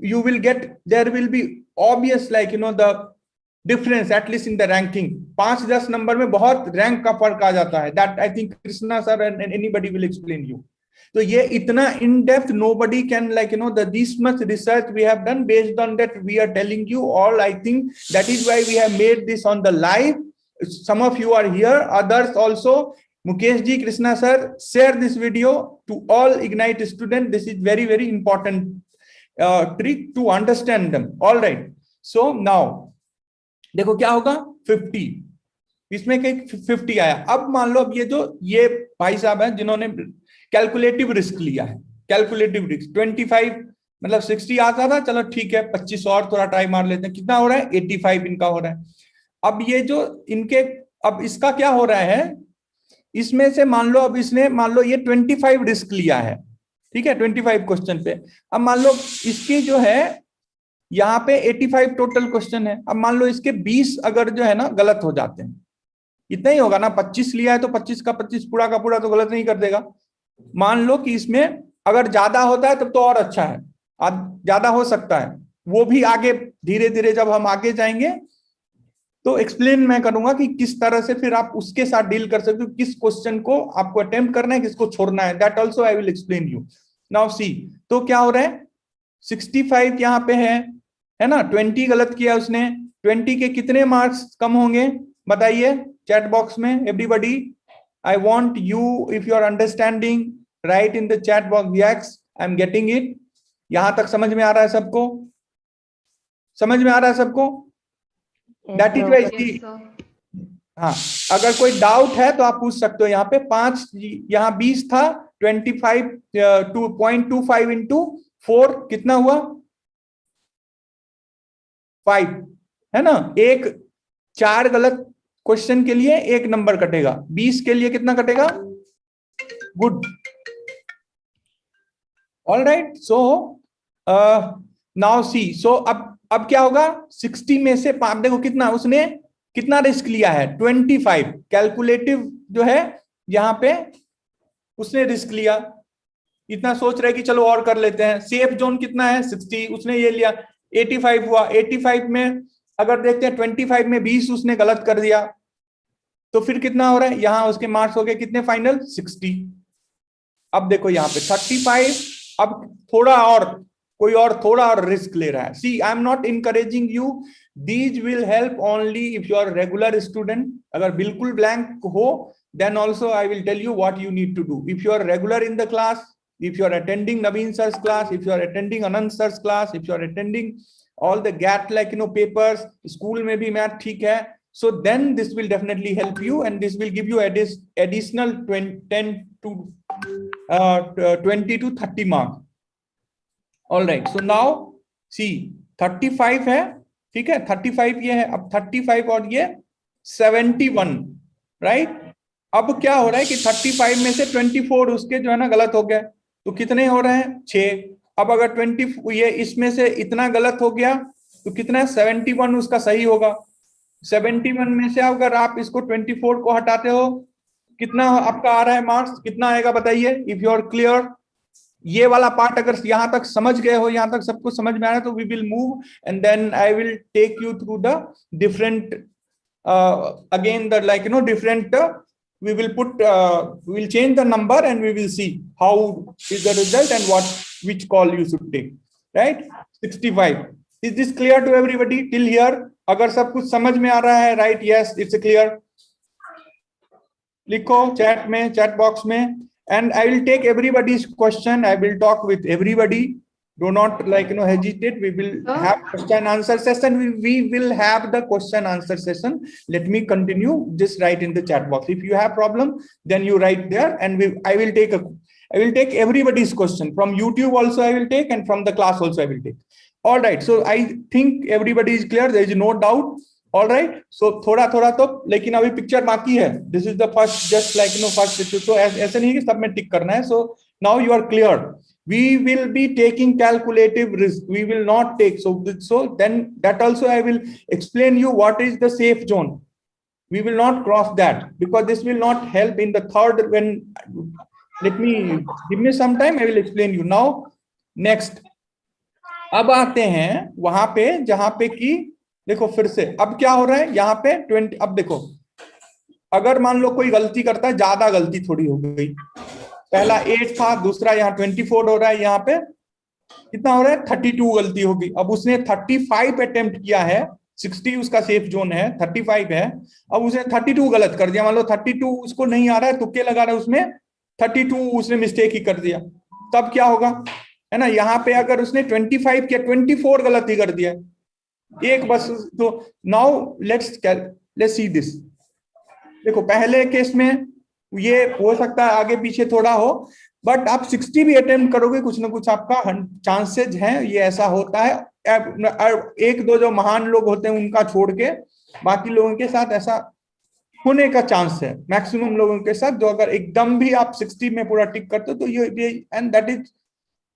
you will get, there will be obvious like the difference at least in the ranking, 5-10 number में बहुत रैंक का फर्क आ जाता है, that I think Krishna sir and anybody will explain you. तो ये इतना in depth nobody can like this much research we have done, based on that we are telling you all. I think that is why we have made this on the live. Some of you are here, others also. Mukesh ji, Krishna sir, share this video to all Ignite students. This is very very important trick to understand them. All right, so now देखो क्या होगा, 50, इसमें कहीं 50 आया। अब मान लो, अब ये भाई साहब हैं जिन्होंने कैलकुलेटिव रिस्क लिया है, कैलकुलेटिव रिस्क 25, मतलब 60 आता था, चलो ठीक है 25 और थोड़ा ट्राई मार लेते हैं, कितना हो रहा है 85 इनका हो रहा है। अब ये जो इनके, अब इसका क्या हो रहा है, इसमें से मान लो, अब इसने मान लो ये 25 रिस्क लिया है, ठीक है 25 क्वेश्चन पे। अब मान लो इसकी जो है यहाँ पे 85 टोटल क्वेश्चन है, अब मान लो इसके 20 अगर जो है ना गलत हो जाते हैं, इतना ही होगा ना, 25 लिया है तो 25 का 25 पूरा का पूरा तो गलत नहीं कर देगा। मान लो कि इसमें अगर ज्यादा होता है तब तो और अच्छा है, ज्यादा हो सकता है, वो भी आगे धीरे धीरे जब हम आगे जाएंगे तो एक्सप्लेन मैं करूंगा कि किस तरह से फिर आप उसके साथ डील कर सकते हो, किस क्वेश्चन को आपको अटेम्प्ट करना है, किसको छोड़ना है, that also I will explain you. Now see, तो क्या हो रहा है, 65 यहाँ पे है ना, 20 गलत किया उसने, 20 के कितने मार्क्स कम होंगे बताइए चैट बॉक्स में, everybody I want you, if you are understanding, write in the chat box, yes I am getting it. यहां तक समझ में आ रहा है सबको, समझ में आ रहा है सबको, दैट इज वाई। हाँ, अगर कोई डाउट है तो आप पूछ सकते हो। यहाँ पे 5, यहाँ 20 था, 25 2.25 इंटू 4 कितना हुआ 5, है ना, 4 गलत क्वेश्चन के लिए 1 नंबर कटेगा, 20 के लिए कितना कटेगा, good, all right. So now see, so अब क्या होगा, 60 में से देखो कितना उसने कितना रिस्क लिया है, 25 कैलकुलेटिव जो है यहाँ पे उसने रिस्क लिया, इतना सोच रहे कि चलो और कर लेते हैं। सेफ जोन कितना है 60, उसने ये लिया 85 हुआ। 85 में अगर देखते हैं 25 में 20 उसने गलत कर दिया तो फिर कितना हो रहा है, यहाँ उसके मार्क्स हो गए कितने फाइनल 60। अब देखो यहाँ पे 35, अब थोड़ा और कोई और थोड़ा और रिस्क ले रहा है। See I am not encouraging you, these will help only if you are regular student. अगर बिल्कुल ब्लैंक हो then also I will tell you what you need to do. If you are regular in the class, if you are attending Naveen sir's class, if you are attending Anand sir's class, if you are attending all the GAT papers, school में भी math ठीक है, so then this will definitely help you and this will give you additional 10 to 20 to 30 mark. All right, so now see 35 है, ठीक है, 35 ये है, अब 35 और ये 71, right? अब क्या हो रहा है कि 35 में से 24 उसके जो है ना गलत हो गया, तो कितने हो रहे हैं 6। अब अगर 20 ये इसमें से इतना गलत हो गया तो कितना है 71 उसका सही होगा। 71 में से अगर आप इसको 24 को हटाते हो कितना आपका आ रहा है मार्क्स, कितना आएगा बताइए। इफ यू आर क्लियर, ये वाला पार्ट अगर यहाँ तक समझ गए हो, यहाँ तक सब कुछ समझ में आ रहा है, तो we will move and then I will take you through the different again the different we will put we will change the number and we will see how is the result and which call you should take, right? 65, is this clear to everybody till here? अगर सब कुछ समझ में आ रहा है, right? Yes, it's clear. लिखो chat में, chat box में, and I will take everybody's question. I will talk with everybody. Do not hesitate. We will have question answer session. We will have the question answer session. Let me continue. Just write in the chat box. If you have problem, then you write there, and I will take everybody's question from YouTube also. I will take, and from the class also I will take. All right. So I think everybody is clear. There is no doubt. All right. So थोड़ा तो, लेकिन अभी picture बाकी है. This is the first, just first. So ऐसे नहीं कि सब में टिक करना है. So now you are clear. We will be taking calculative risk. We will not take. So then that also I will explain you what is the safe zone. We will not cross that because this will not help in the third. Give me some time. I will explain you now. Next. अब आते हैं वहां पे जहां पे कि देखो फिर से अब क्या हो रहा है यहाँ पे 20। अब देखो अगर मान लो कोई गलती करता है, ज्यादा गलती थोड़ी हो गई, पहला 8 था, दूसरा यहाँ 24 हो रहा है, यहाँ पे कितना हो रहा है 32 गलती होगी। अब उसने 35 अटेम्प्ट किया है, 60 उसका सेफ जोन है, 35 है, अब उसने 32 गलत कर दिया। मान लो 32 उसको नहीं आ रहा है, तुक्के लगा रहा है, उसमें 32 उसने मिस्टेक ही कर दिया, तब क्या होगा, है ना। यहाँ पे अगर उसने 25 किया, 24 गलत ही कर दिया एक बस। तो नाउ लेट्स सी दिस। देखो पहले केस में ये हो सकता है आगे पीछे थोड़ा हो, बट आप 60 भी अटेम्प्ट करोगे, कुछ ना कुछ आपका चांसेस हैं, ये ऐसा होता है। एक दो जो महान लोग होते हैं उनका छोड़ के बाकी लोगों के साथ ऐसा होने का चांस है। मैक्सिमम लोगों के साथ जो अगर एकदम भी आप 60 में पूरा टिक करते हो तो ये and that is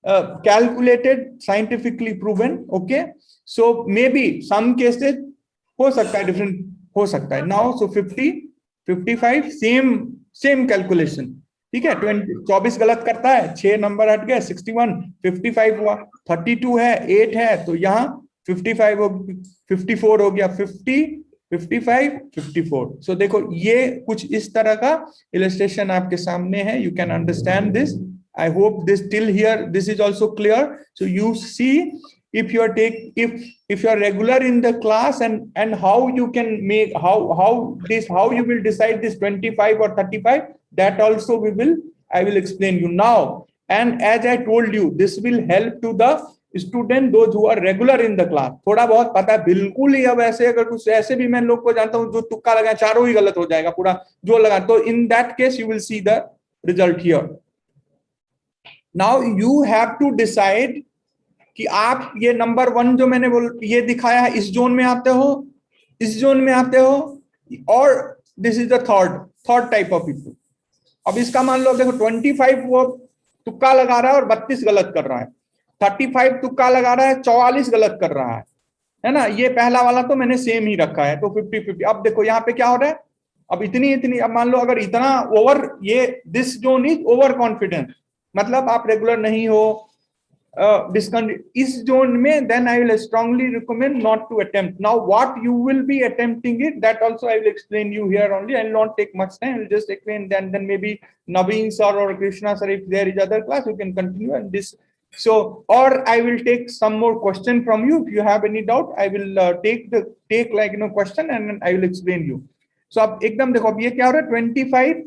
calculated, scientifically proven. Okay, so maybe some cases हो सकता है डिफरेंट हो सकता है। नाउ सो 50 55 सेम कैलकुलेशन, ठीक है। 24 गलत करता है, 6 नंबर हट गए, 61 55 हुआ, 32 है, 8 है, तो यहाँ 54 हो गया, 50 55 54। सो देखो ये कुछ इस तरह का इलस्ट्रेशन आपके सामने है। You can understand this. I hope this till here this is also clear. So you see if you are regular in the class and how you can make how you will decide this 25 or 35, that also I will explain you now. And as I told you, this will help to the student those who are regular in the class. थोड़ा बहुत पता है बिल्कुल ही। अब ऐसे अगर कुछ ऐसे भी मैं लोग को जानता हूँ जो तुक्का लगा चारों ही गलत हो जाएगा, पूरा जो लगा, तो in that case you will see the result here. Now you have to decide कि आप ये नंबर 1 जो मैंने ये दिखाया है, इस जोन में आते हो, इस जोन में आते हो, और this is the third type of people. अब इसका मान लो देखो 25 वो तुक्का लगा रहा है और 32 गलत कर रहा है, 35 तुक्का लगा रहा है, 44 गलत कर रहा है ना। ये पहला वाला तो मैंने सेम ही रखा है, तो 50-50। अब देखो यहाँ पे क्या हो रहा है, अब इतनी अब मान लो अगर इतना ओवर, ये this zone is over confidence, मतलब आप रेगुलर नहीं हो, इस जोन में, then I will strongly recommend not to attempt. Now what you will be attempting it, that also I will explain you here only. I will not take much time. I will just explain, then maybe Naveen sir or Krishna sir, if there is other class, you can continue. And this, so, or I will take some more question from you. If you have any doubt, I will take like, you know, question, and then I will explain you. So अब एकदम देखो, अब ये क्या हो रहा है, 25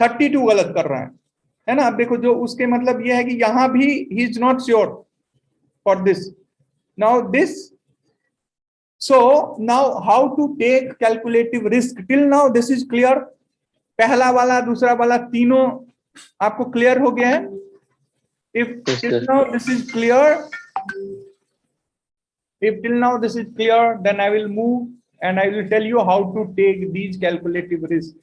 32 गलत कर रहा है ना। अब देखो, जो उसके मतलब ये है कि यहां भी he is not sure for this, now this. So now how to take calculative risk, till now this is clear. पहला वाला, दूसरा वाला, तीनों आपको क्लियर हो गया है? If till now this is clear, if till now this is clear, then I will move and I will tell you how to take these calculative risks.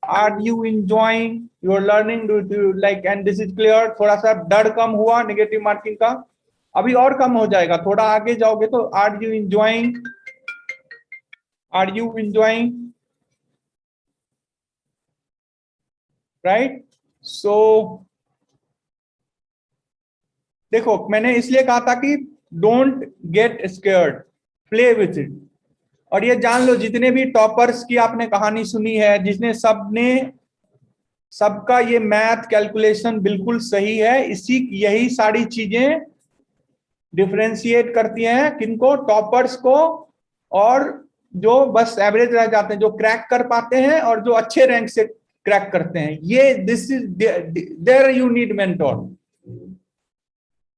Are you enjoying your learning? Do you like, and this is clear? थोड़ा सा डर कम हुआ negative marking का, अभी और कम हो जाएगा, थोड़ा आगे जाओगे तो are you enjoying? Are you enjoying? Right? So देखो, मैंने इसलिए कहा था कि don't get scared, play with it. और ये जान लो, जितने भी टॉपर्स की आपने कहानी सुनी है, जिसने सबका ये मैथ कैलकुलेशन बिल्कुल सही है, यही सारी चीजें डिफरेंशिएट करती हैं किनको, टॉपर्स को, और जो बस एवरेज रह जाते हैं, जो क्रैक कर पाते हैं और जो अच्छे रैंक से क्रैक करते हैं। ये this is there you need mentor.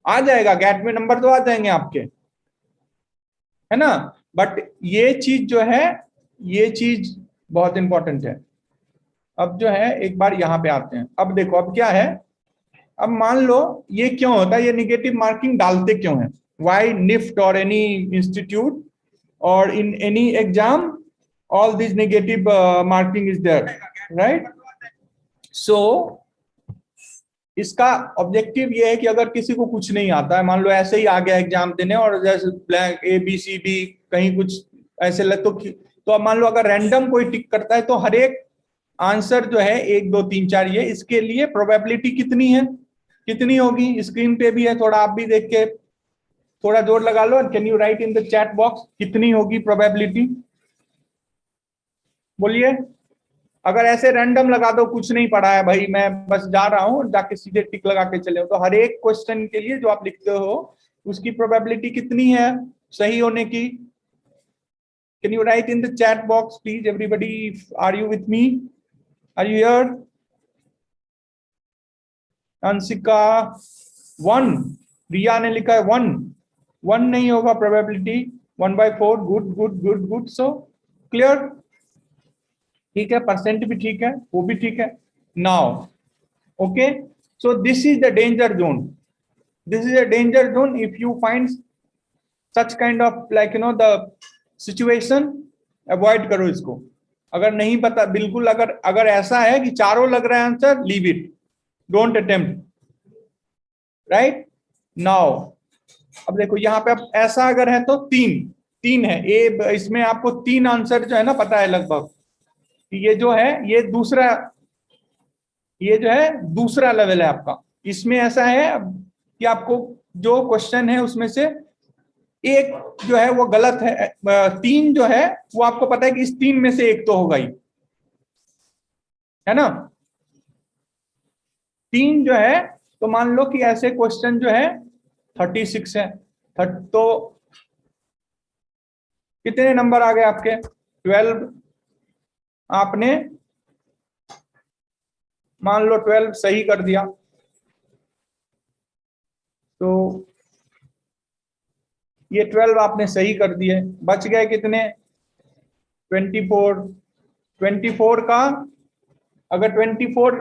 आ जाएगा गैट में नंबर तो आ जाएंगे आपके, है ना, बट ये चीज जो है, ये चीज बहुत इंपॉर्टेंट है। अब जो है, एक बार यहां पे आते हैं। अब देखो, अब क्या है, अब मान लो ये क्यों होता है, ये निगेटिव मार्किंग डालते क्यों है? वाई निफ्ट और एनी इंस्टीट्यूट और in any exam all this negative marking is there, right? So इसका ऑब्जेक्टिव ये है कि अगर किसी को कुछ नहीं आता है, मान लो ऐसे ही आ गया एग्जाम देने और जैसे ब्लैंक ABCD कहीं कुछ ऐसे तो अब मान लो अगर रैंडम कोई टिक करता है तो हर एक आंसर जो है 1 2 3 4, ये इसके लिए प्रोबेबिलिटी कितनी है, कितनी होगी, स्क्रीन पे भी है, थोड़ा आप भी देख के थोड़ा जोर लगा लो। Can you write in the chat box, कितनी होगी प्रोबेबिलिटी? बोलिए। अगर ऐसे रैंडम लगा दो, कुछ नहीं पढ़ा है भाई, मैं बस जा रहा हूं, जाके सीधे टिक लगा के चले हो, तो हर एक क्वेश्चन के लिए जो आप लिखते हो उसकी प्रोबेबिलिटी कितनी है सही होने की? Can you write in the chat box please everybody? Are you with me? Are you here? Anshika 1, Riya ने लिखा है 1 नहीं होगा probability, 1/4। Good good good good. So clear? ठीक है, परसेंट भी ठीक है, वो भी ठीक है। Now okay, so this is the danger zone, this is a danger zone if you find such kind of like you know the situation, avoid करो इसको। अगर नहीं पता बिल्कुल, अगर ऐसा है कि चारों लग रहा है answer, leave it, don't attempt, right? Now अब देखो यहाँ पे, अब ऐसा अगर है तो 3 है, इसमें आपको 3 आंसर जो है ना पता है लगभग। ये जो है, ये जो है दूसरा लेवल है आपका। इसमें ऐसा है कि आपको जो क्वेश्चन है उसमें से एक जो है वो गलत है, 3 जो है वो आपको पता है कि इस 3 में से एक तो होगा ही, है ना। 3 जो है, तो मान लो कि ऐसे क्वेश्चन जो है 36 है, तो कितने नंबर आ गए आपके? 12। आपने मान लो 12 सही कर दिया, तो ये 12 आपने सही कर दिए, बच गए कितने? 24 का अगर 24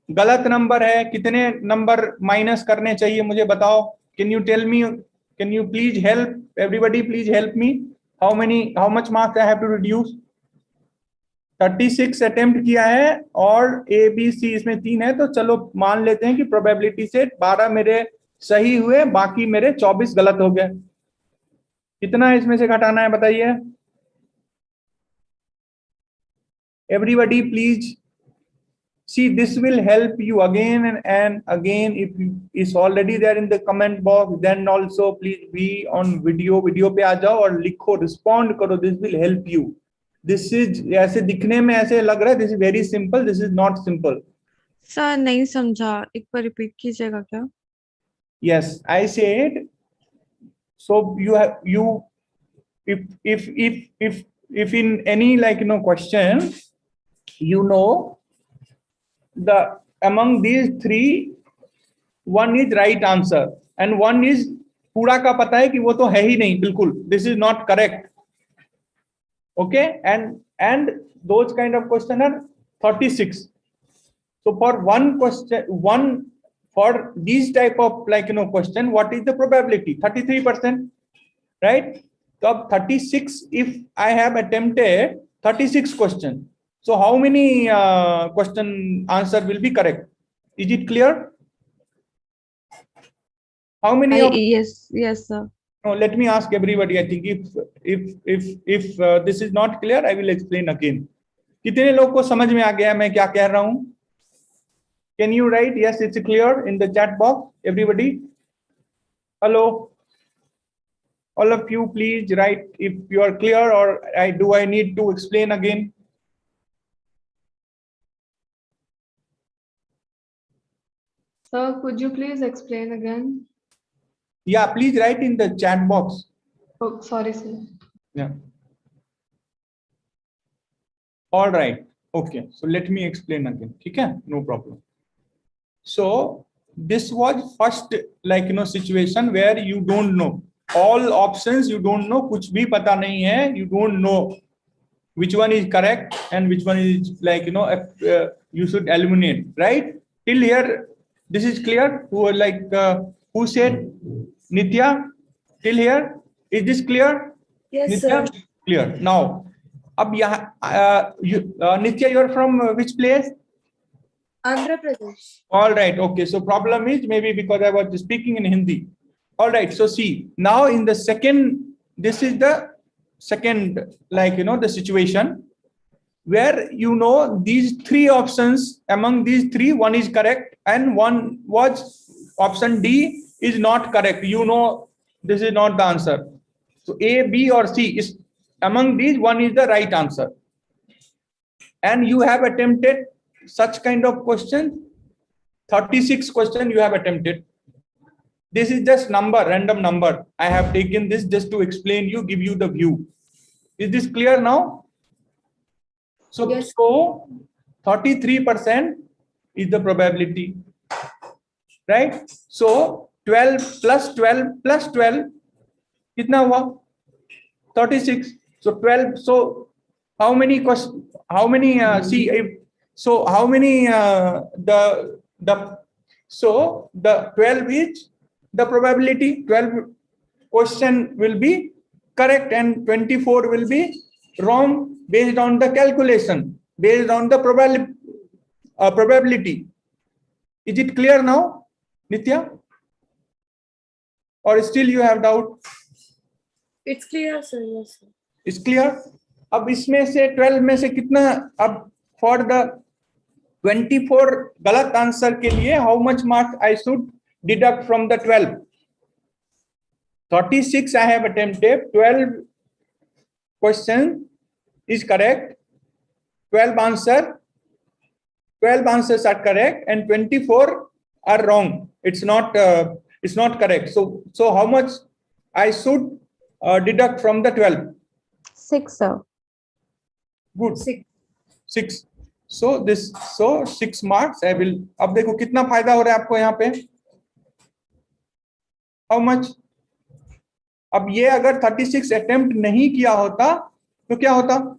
गलत नंबर है, कितने नंबर माइनस करने चाहिए मुझे बताओ? Can you tell me? Can you please help everybody? Please help me. How much marks I have to reduce? 36 attempt किया है और ABC इसमें 3 है, तो चलो मान लेते हैं कि प्रोबेबिलिटी से 12 मेरे सही हुए, बाकी मेरे 24 गलत हो गए। कितना इसमें से घटाना है बताइए everybody please? See, this will help you again and again. If it's already there in the comment box, then also please be on video पे आ जाओ और लिखो, respond करो. This will help you. This is ऐसे दिखने में ऐसे लग रहा है. This is very simple. This is not simple. Sir नहीं समझा, एक बार रिपीट कीजिएगा क्या? Yes, I said. So if in any question, the among these three, one is right answer and one is पूरा का पता है कि वो तो है ही नहीं बिल्कुल. This is not correct. Okay, and those kind of question are 36. So for one question, for these type of question, what is the probability? 33%, right? So 36, if I have attempted 36 questions, so how many question answer will be correct? Is it clear? How many? Yes, sir. No, let me ask everybody. I think if this is not clear, I will explain again. कितने लोग को समझ में आ गया मैं क्या कह रहा हूँ? Can you write yes, it's clear in the chat box, everybody? Hello. All of you, please write if you are clear, or do I need to explain again? Sir, could you please explain again? Yeah, please write in the chat box. Oh, sorry, sir. Yeah. All right. Okay. So let me explain again. Okay? No problem. So this was first situation where you don't know all options. You don't know. कुछ भी पता नहीं है. You don't know which one is correct and which one is you should eliminate. Right? Till here, this is clear. Who said? Nitya? Till here, is this clear? Yes, Nitya? sir. Clear. Now, अब यहाँ Nitya, you're from which place? Andhra Pradesh. All right. Okay. So problem is maybe because I was speaking in Hindi. All right. So see, now in the second, this is the second, the situation where these three options, among these three, one is correct and one was option D is not correct. This is not the answer. So A, B or C is among these, one is the right answer. And you have attempted such kind of question, 36 question you have attempted. This is just random number. I have taken this just to explain you, give you the view. Is this clear now? So, Yes. So 33% is the probability, right? So 12 plus 12 plus 12, kitna hua? 36. So 12. So how many questions? How many? See, so how many? So the 12 is the probability. 12 question will be correct and 24 will be wrong based on the calculation, based on the probability. Is it clear now, Nitya? Or still you have doubt? It's clear, sir. Yes, sir. It's clear. अब इसमें से 12 में से कितना, अब for the 24 गलत answer के लिए how much mark I should deduct from the 12? 36 I have attempted, 12 question is correct, 12 answers are correct and 24 are wrong. It's not correct. So how much I should deduct from the 12? 6, sir. Good. 6. So 6 marks I will. अब देखो कितना फायदा हो रहा है आपको यहाँ पे. How much? अब ये अगर 36 अटेम्प्ट नहीं किया होता तो क्या होता?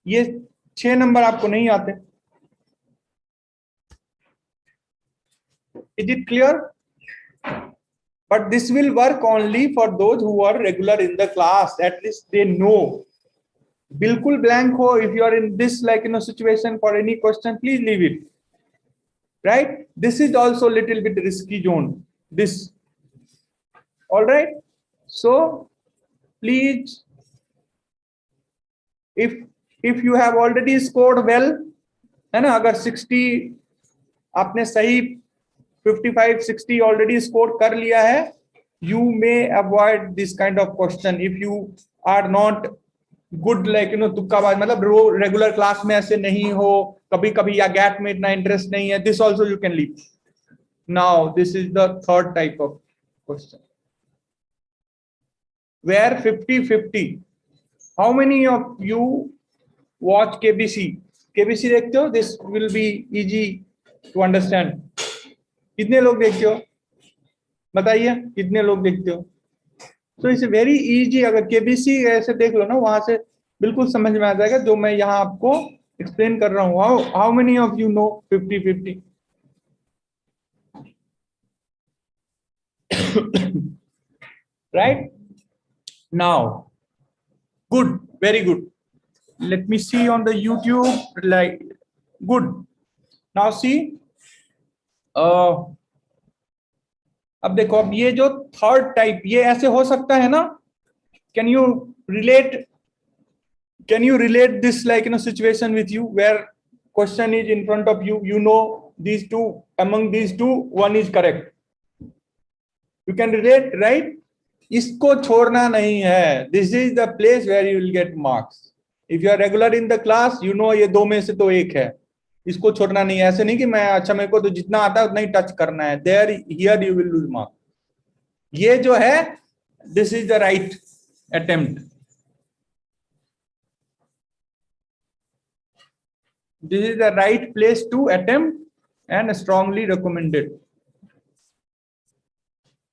ये 6 नंबर आपको नहीं आते. Is it clear? But this will work only for those who are regular in the class. At least they know. Bilkul blank ho, if you are in this situation for any question, please leave it. Right? This is also a little bit risky zone. This. All right. So please if you have already scored well, है ना, अगर 60 आपने सही 55-60 already score कर लिया है, you may avoid this kind of question if you are not good, like तुक्काबाज, मतलब regular class में ऐसे नहीं हो, कभी कभी या गैट में इतना इंटरेस्ट नहीं है, this also you can leave. Now this is the third type of question where 50-50. How many of you watch KBC? KBC देखते हो? This will be easy to understand. कितने लोग देखते हो? बताइए कितने लोग देखते हो? So it's very easy. अगर KBC ऐसे देख लो ना, वहां से बिल्कुल समझ में आ जाएगा जो मैं यहाँ आपको एक्सप्लेन कर रहा हूँ. How many of you know 50-50? Right? Now, good, very good. Let me see on the YouTube, like, good. Now see, अब देखो, अब ये जो थर्ड टाइप, ये ऐसे हो सकता है ना? Can you relate this, like, situation with you where question is in front of you, these two, among these two one is correct, you can relate, right? इसको छोड़ना नहीं है. This is the place where you will get marks. If you are regular in the class, ये दो में से तो एक है. इसको छोड़ना नहीं है. ऐसे नहीं कि मैं, अच्छा मेरे को तो जितना आता है उतना ही टच करना है. Here you will lose mark. ये जो है, this is the right attempt. This is the right place to attempt and strongly recommended.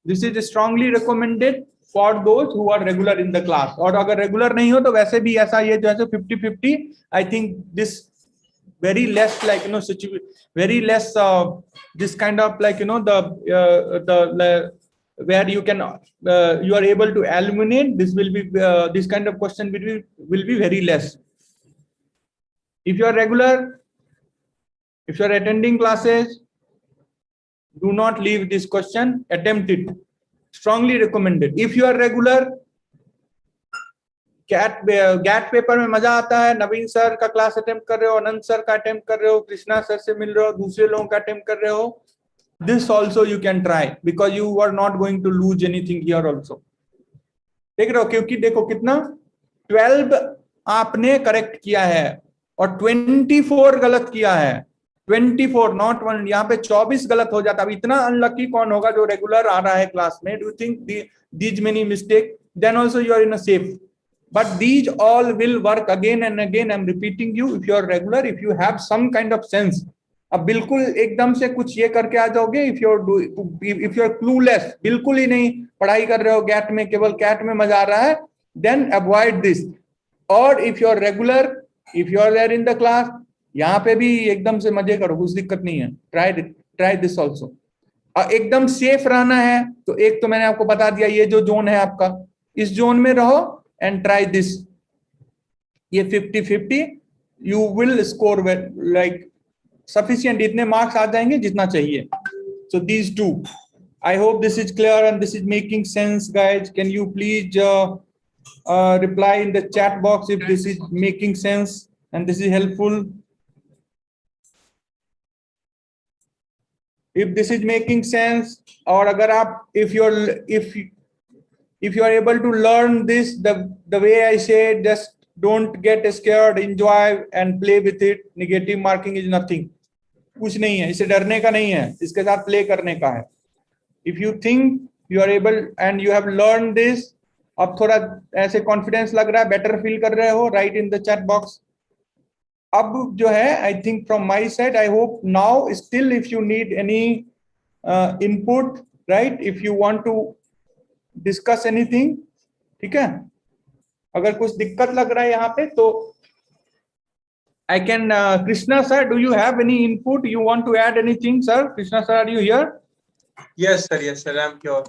This is strongly recommended for those who are regular in the class. और अगर regular नहीं हो तो वैसे भी ऐसा ये जो है 50-50, I think this very less, like very less this kind of, like the where you can you are able to eliminate, this will be this kind of question will be very less. If you are regular, if you are attending classes, do not leave this question, attempt it. Strongly recommended. If you are regular, GATE paper में मजा आता है, Naveen sir का class attempt कर रहे हो, अनंत sir का attempt कर रहे हो, कृष्णा सर से मिल रहे हो, दूसरे लोगों का अटेम्प्ट कर रहे हो, this also you can try because you are not going to lose anything here also. देख रहे हो, क्योंकि देखो कितना 12 आपने करेक्ट किया है और 24 गलत किया है. 24 नॉट 1. यहाँ पे 24 गलत हो जाता. अब इतना अनलकी कौन होगा जो रेगुलर आ रहा है क्लास में? Do think these many mistake, then also you are in a safe. But these all will work again and again. I'm repeating you, if you are regular, if you have some kind of sense. अब बिल्कुल एकदम से कुछ ये करके आ जाओगे, if you are clueless, बिल्कुल ही नहीं पढ़ाई कर रहे हो, गैट में केवल कैट में मजा आ रहा है, then avoid this. Or if you are regular, if you are there in the class, यहाँ पे भी एकदम से मजे करो, कुछ दिक्कत नहीं है. Try this also. एकदम सेफ रहना है तो एक तो मैंने आपको बता दिया, ये जो जोन है आपका, इस जोन में रहो and try this. ये 50-50, you will score like sufficient, इतने मार्क्स आ जाएंगे जितना चाहिए. So these two, I hope this is clear and this is making sense, guys. Can you please reply in the chat box if this is making sense and this is helpful? If this is making sense, और अगर आप if you are able to learn this the way I said, just don't get scared, enjoy and play with it. Negative marking is nothing. कुछ नहीं है, इसे डरने का नहीं है, इसके साथ प्ले करने का है. If you think you are able and you have learned this, अब थोड़ा ऐसे कॉन्फिडेंस लग रहा है, बेटर फील कर रहे हो, right in the chat box. अब जो है, I think from my side, I hope now still if you need any input, right, if you want to discuss anything, ठीक है, अगर कुछ दिक्कत लग रहा है यहाँ पे तो I can, Krishna sir, do you have any input? You want to add anything, sir? Krishna sir, are you here? Yes, sir, I'm here.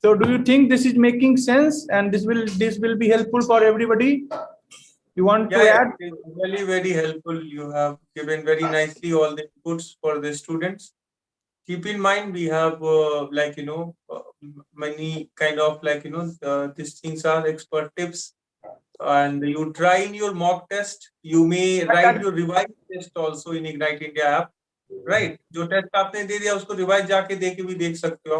So do you think this is making sense and this will be helpful for everybody? You want to add? It's really very helpful. You have given very nicely all the inputs for the students. Keep in mind, we have many kind of these things are expert tips. and you try in your mock test. You may write your revised test also in Ignite India app, right? जो test आपने दे दिया उसको revise जाके दे के भी देख सकते हो.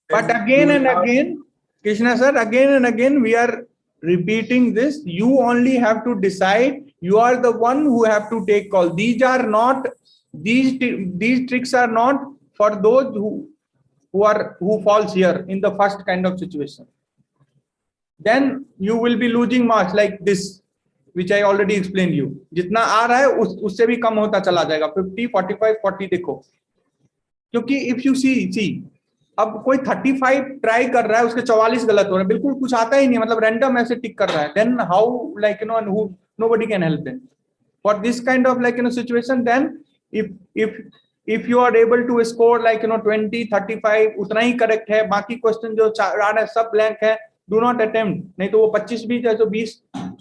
But again and again, Krishna sir, again and again we are repeating this. You only have to decide. You are the one who have to take call. These are not, these tricks are not for those who falls here in the first kind of situation. Then you will be losing marks like this, which I already explained you. जितना आ रहा है उससे भी कम होता चला जाएगा. 50, 45, 40 देखो. क्योंकि if you see, अब कोई 35 ट्राई कर रहा है, उसके 44 गलत हो रहे हैं, बिल्कुल कुछ आता ही नहीं, मतलब रैंडम ऐसे टिक कर रहा है. Then how, like, you know, and who, nobody can help him. For this kind of, like, you know, situation, then if you are able to score, like, you know, 20, 35, उतना ही correct है, बाकी question जो आ रहा है सब blank है, do not attempt. नहीं तो वो 25 20 है तो 20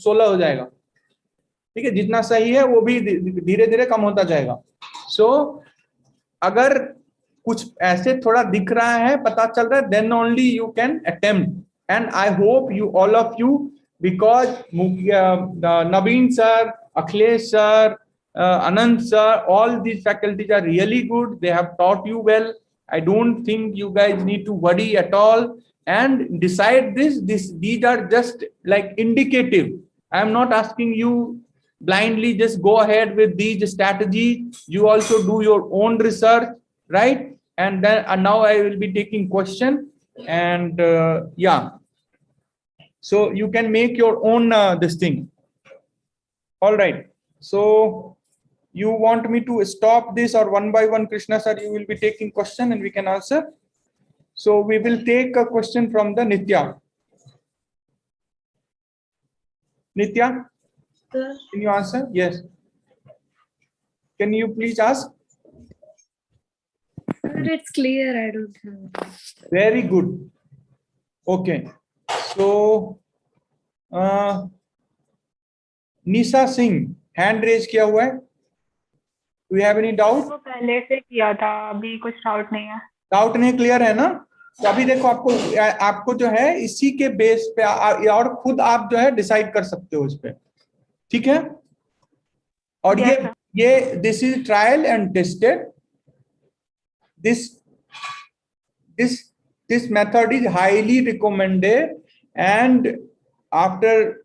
16 हो जाएगा. ठीक है, जितना सही है वो भी धीरे धीरे कम होता जाएगा. So अगर कुछ ऐसे थोड़ा दिख रहा है, पता चल रहा है, then only you can attempt. And I hope you, all of you, because Naveen sir, Akhilesh sir, Anand sir, all these faculties are really good. They have taught you well. I don't think you guys need to worry at all. And decide these are just like indicative. I am not asking you blindly just go ahead with these strategies. You also do your own research, right? And then now I will be taking question, and yeah, so you can make your own this thing. All right, so you want me to stop this, or one by one, Krishna sir, you will be taking question and we can answer. So we will take a question from the Nitya. Nitya, can you answer? Yes. Can you please ask? It's clear. I don't have. Very good. Okay. So, Nisa Singh, hand raise किया हुआ है. Do you have any doubt? वो पहले से किया था, अभी कुछ डाउट नहीं है. डाउट नहीं, क्लियर है ना? तो अभी देखो आपको जो है इसी के बेस पे और खुद आप जो है डिसाइड कर सकते हो इस पे. ठीक है? और ये this is trial and tested. This method is highly recommended, and after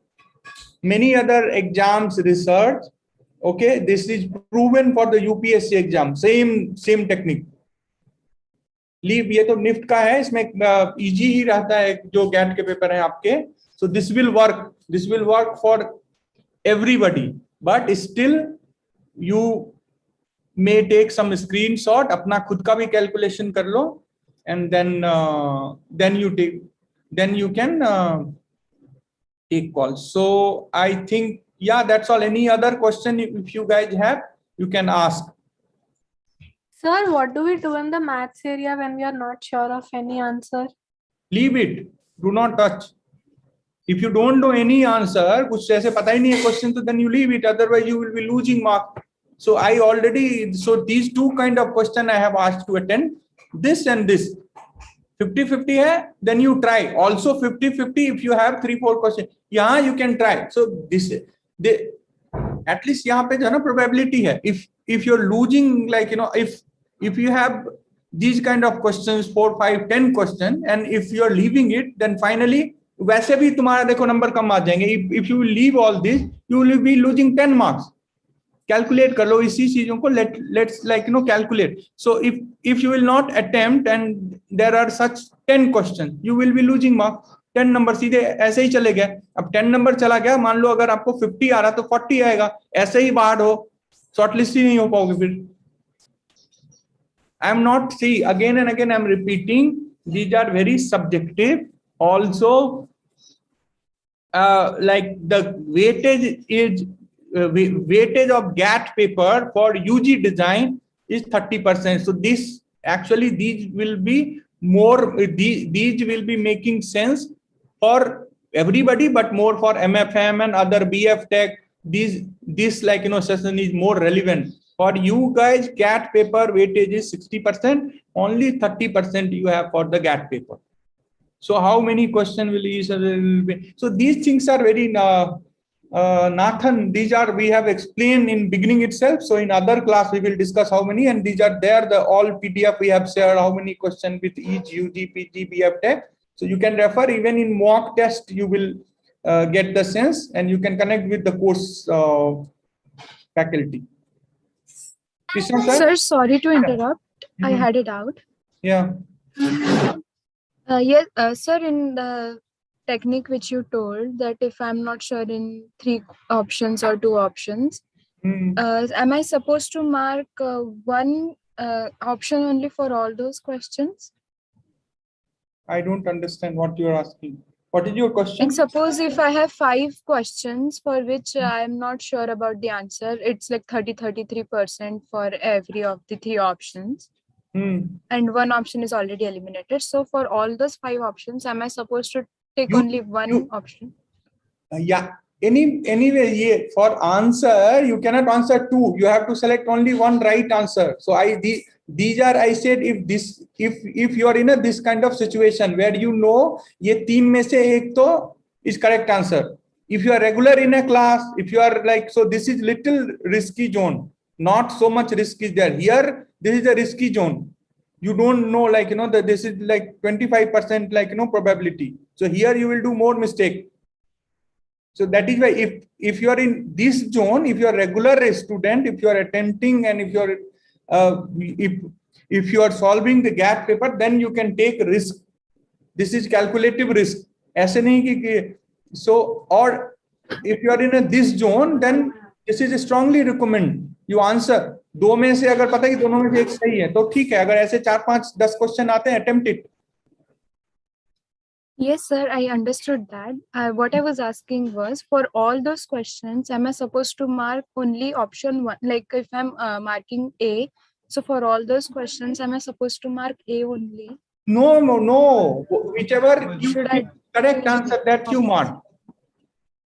many other exams research, okay, this is proven for the UPSC exam. Same technique. Leave ये तो निफ्ट का है, इसमें इजी ही रहता है जो गैट के पेपर है आपके. So this will work for everybody, but still you may take some screenshot, अपना खुद का भी कैलकुलेशन कर लो, and then you can take calls. So I think, yeah, that's all. Any other question if you guys have, you can ask. Sir, what do we do in the maths area when we are not sure of any answer? Leave it. Do not touch. If you don't know any answer, कुछ ऐसे पता ही नहीं है question, तो then you leave it. Otherwise, you will be losing mark. So these two kind of question I have asked to attend. This and this. 50-50 hai, then you try. Also 50-50 if you have 3-4 questions. यहाँ you can try. So at least यहाँ पे जो है ना probability है. If you're losing, like, you know, if you have these kind of questions, 4, 5, 10 questions, and if you're leaving it, then finally वैसे भी तुम्हारा देखो नंबर कम आ जाएंगे. If you leave all this, you will be losing 10 marks. Calculate कर लो इसी चीजों को. Let's like, you know, calculate. So if you will not attempt and there are such 10 questions, you will be losing marks. 10 number सीधे ऐसे ही चले गए. अब 10 number चला गया, मान लो अगर आपको 50 आ रहा तो 40 आएगा, ऐसे ही बाहर हो, शॉर्टलिस्ट ही नहीं हो पाओगे फिर. I am not, see, again and again I am repeating, these are very subjective. Also, like the weightage of GAT paper for UG design is 30%. So these will be more, these will be making sense for everybody, but more for MFM and other BF Tech. This like, you know, session is more relevant. For you guys, GAT paper weightage is 60%, only 30% you have for the GAT paper. So how many questions will each other will be? So these things are very Nathan, these are we have explained in beginning itself. So in other class we will discuss how many, and these are there, the all PDF we have shared how many questions with each UG, PG, BF tech. So you can refer, even in mock test you will get the sense, and you can connect with the course faculty. Krishna, Sir, sorry to interrupt. I had a doubt. Yeah. Yes, sir, in the technique which you told, that if I'm not sure in 3 options or 2 options, am I supposed to mark one option only for all those questions? I don't understand what you're asking. What is your question? Like, suppose if I have 5 questions for which I'm not sure about the answer, it's like 33% for every of the 3 options. And one option is already eliminated. So for all those 5 options, am I supposed to take only one option? Yeah. Anyway, yeah, for answer you cannot answer 2. You have to select only one right answer. So these are, I said, if you are in a this kind of situation where you know ye 3 mein se ek to is correct answer. If you are regular in a class, if you are like, so this is little risky zone. Not so much risk is there. Here this is a risky zone. You don't know, like, you know, that this is like 25%, like, you know, probability. So here you will do more mistake. So that is why if you are in this zone, if you are regular student, if you are attempting, and if you are if you are solving the gap paper, then you can take risk. This is calculative risk. ऐसे नहीं कि so, or if you are in this zone, then this is strongly recommend you answer. 2 में से अगर पता है कि दोनों में से एक सही है तो ठीक है. अगर ऐसे 4, 5, 10 क्वेश्चन आते हैं, attempt it. Yes, sir, I understood that. What I was asking was, for all those questions, am I supposed to mark only option 1? Like if I'm marking A, so for all those questions, am I supposed to mark A only? No. Whichever you think correct answer, that you mark.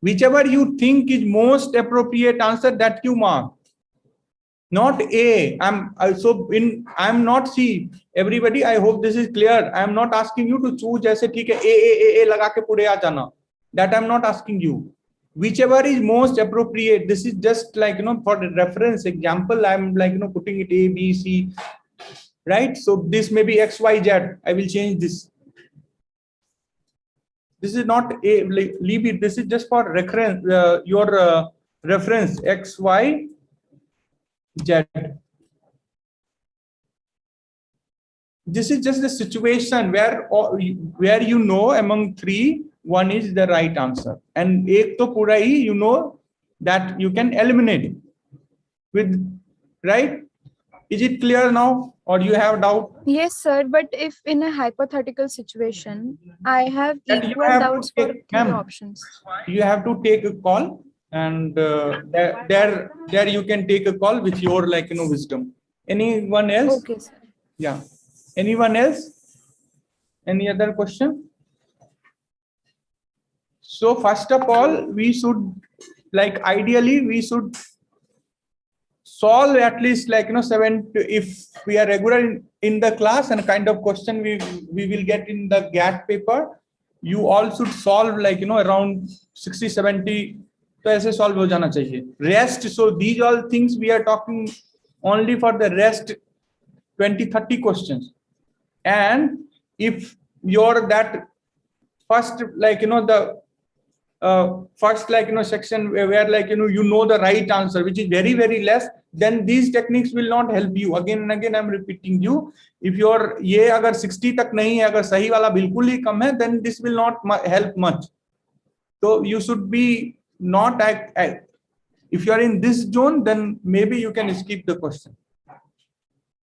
Whichever you think is most appropriate answer, that you mark. Not A. I'm not C. Everybody, I hope this is clear. I'm not asking you to choose जैसे ठीक है A लगा के पूरे आ जाना. That I'm not asking you. Whichever is most appropriate. This is just like, you know, for the reference example. I'm like, you know, putting it A, B, C. Right? So this may be X, Y, Z. I will change this. This is not A. Leave it. This is just for reference. Your reference X, Y, Z. This is just the situation where you know among 3, 1 is the right answer, and ek to pura hi, you know that you can eliminate with, right? Is it clear now, or you have doubt? Yes, sir. But if in a hypothetical situation, I have equal doubts for 3 options. You have to take a call, and there you can take a call with your, like, you know, wisdom. Anyone else? Okay, sir. Yeah. Anyone else? Any other question? So first of all, we should, like, ideally we should solve at least, like, you know, 7 if we are regular in the class, and kind of question we will get in the GAT paper, you all should solve, like, you know, around 60, 70. तो ऐसे solve हो जाना चाहिए. Rest, so these all things we are talking only for the rest 20, 30 questions. And if you're that first, like, you know, the first, like, you know, section where like, you know the right answer, which is very, very less, then these techniques will not help you. Again and again, I'm repeating you. If your ये अगर 60 तक नहीं है, अगर सही वाला बिल्कुल ही कम है, then this will not help much. So you should be not if you are in this zone, then maybe you can skip the question.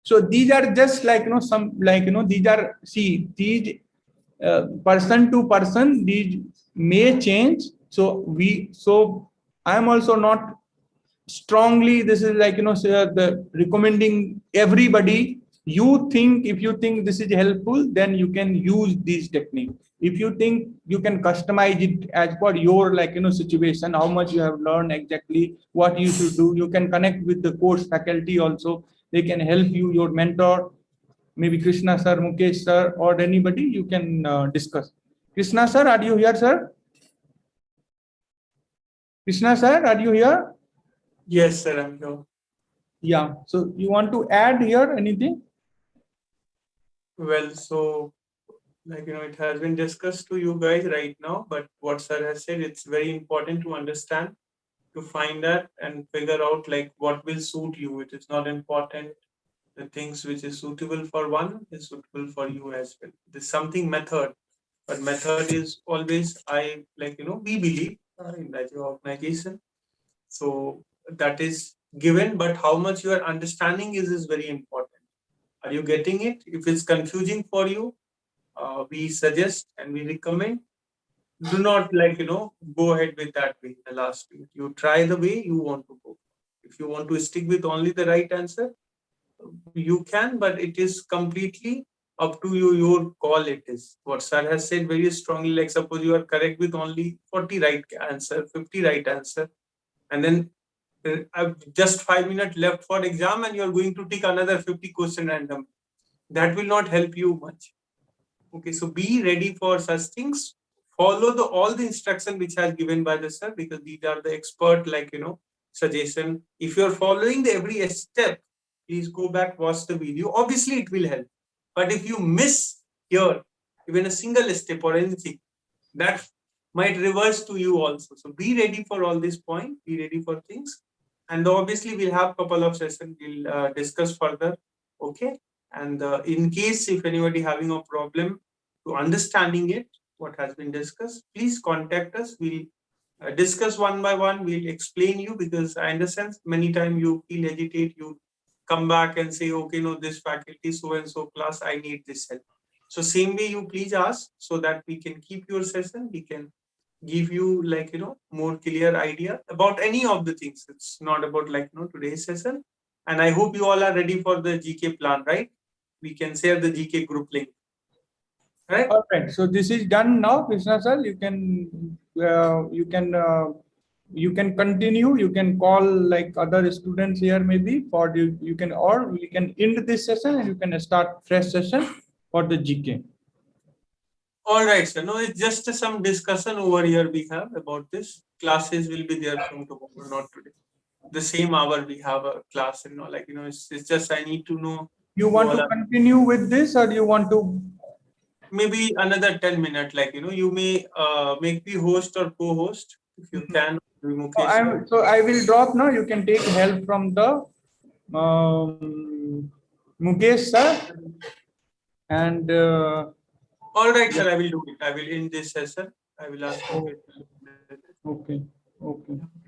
So these are just like, you know, some, like, you know, these are, see, these person to person, these may change. So I am also not strongly, this is like, you know, the recommending everybody. You think, if you think this is helpful, then you can use these techniques. If you think you can customize it as per your, like, you know, situation, how much you have learned exactly, what you should do, you can connect with the course faculty also. They can help you, your mentor, maybe Krishna sir, Mukesh sir, or anybody, you can discuss. Krishna sir, are you here, sir? Krishna sir, are you here? Yes, sir, I'm here. Yeah. So you want to add here anything? Well, so like it has been discussed to you guys right now, but what sir has said, it's very important to understand, to find that and figure out like what will suit you. It is not important. The things which is suitable for one is suitable for you as well. There's something method, but method is always, I like we believe in that organization. So that is given, but how much your understanding is very important. Are you getting it? If it's confusing for you, we suggest and we recommend, do not go ahead with that way. The last way, you try the way you want to go. If you want to stick with only the right answer, you can, but it is completely up to you, your call. It is what sir has said very strongly, like suppose you are correct with only 40 right answer, 50 right answer, and then just 5 minutes left for exam and you're going to take another 50 question random. That will not help you much. Okay, so be ready for such things. Follow all the instruction which has given by the sir, because these are the expert suggestion. If you're following the every step, please go back, watch the video. Obviously it will help, but if you miss here even a single step or anything, that might reverse to you also. So be ready for all this point, be ready for things. And obviously we'll have couple of sessions, we'll discuss further. Okay. And in case if anybody having a problem to understanding it, what has been discussed, please contact us. We'll discuss one by one. We'll explain you, because I understand many times you feel agitate, you come back and say, okay, no, this faculty, so and so class, I need this help. So same way you please ask, so that we can keep your session. We can give you more clear idea about any of the things. It's not about today's session. And I hope you all are ready for the GK plan, right? We can share the GK group link. Right? All right. So this is done now, Krishna sir. You can continue. You can call like other students here maybe for you can, or we can end this session and you can start fresh session for the GK. All right, sir. No, it's just some discussion over here we have about this. Classes will be there from tomorrow, not today. The same hour we have a class, it's just I need to know. You want to continue with this, or you want to? Maybe another 10 minutes, you may make me host or co-host if you can. So I will drop now. You can take help from the Mukesh sir. And all right, sir, I will do it. I will end this session. I will ask you. Okay.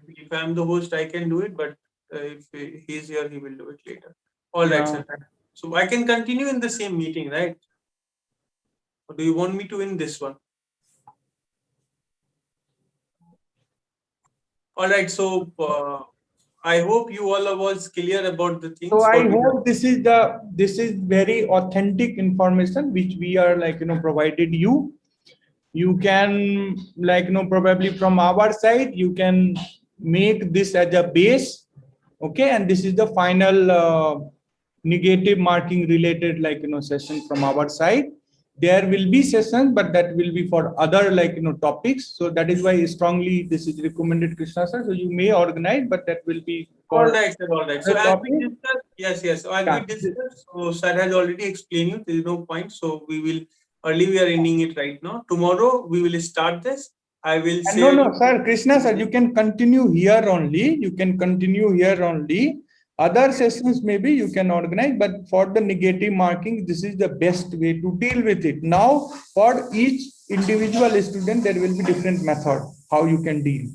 If I am the host, I can do it, but if he is here, he will do it later. All right, sir. So I can continue in the same meeting, right? Or do you want me to end this one? All right. So I hope you all was clear about the things. So I hope this is very authentic information which we are provided you. You can probably from our side you can make this as a base. Okay, and this is the final negative marking related session from our side. There will be sessions, but that will be for other topics. So that is why strongly this is recommended, Krishna sir. So you may organize, but that will be for all right, sir. All right. So as we discussed, yes. So as we discussed, so sir has already explained you. There is no point. So we are ending it right now. Tomorrow we will start this. I will say. No, sir, Krishna sir, you can continue here only. Other sessions maybe you can organize, but for the negative marking, this is the best way to deal with it. Now, for each individual student, there will be different method how you can deal.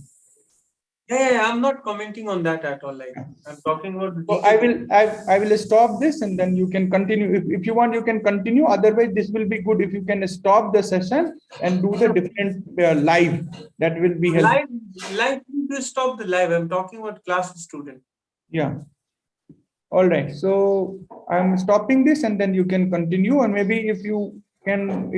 Yeah, I'm not commenting on that at all. I'm talking about. So I will stop this and then you can continue. If you want, you can continue. Otherwise, this will be good if you can stop the session and do the different live. That will be helpful. Live. You stop the live. I'm talking about class student. Yeah. All right. So I'm stopping this and then you can continue. And maybe if you can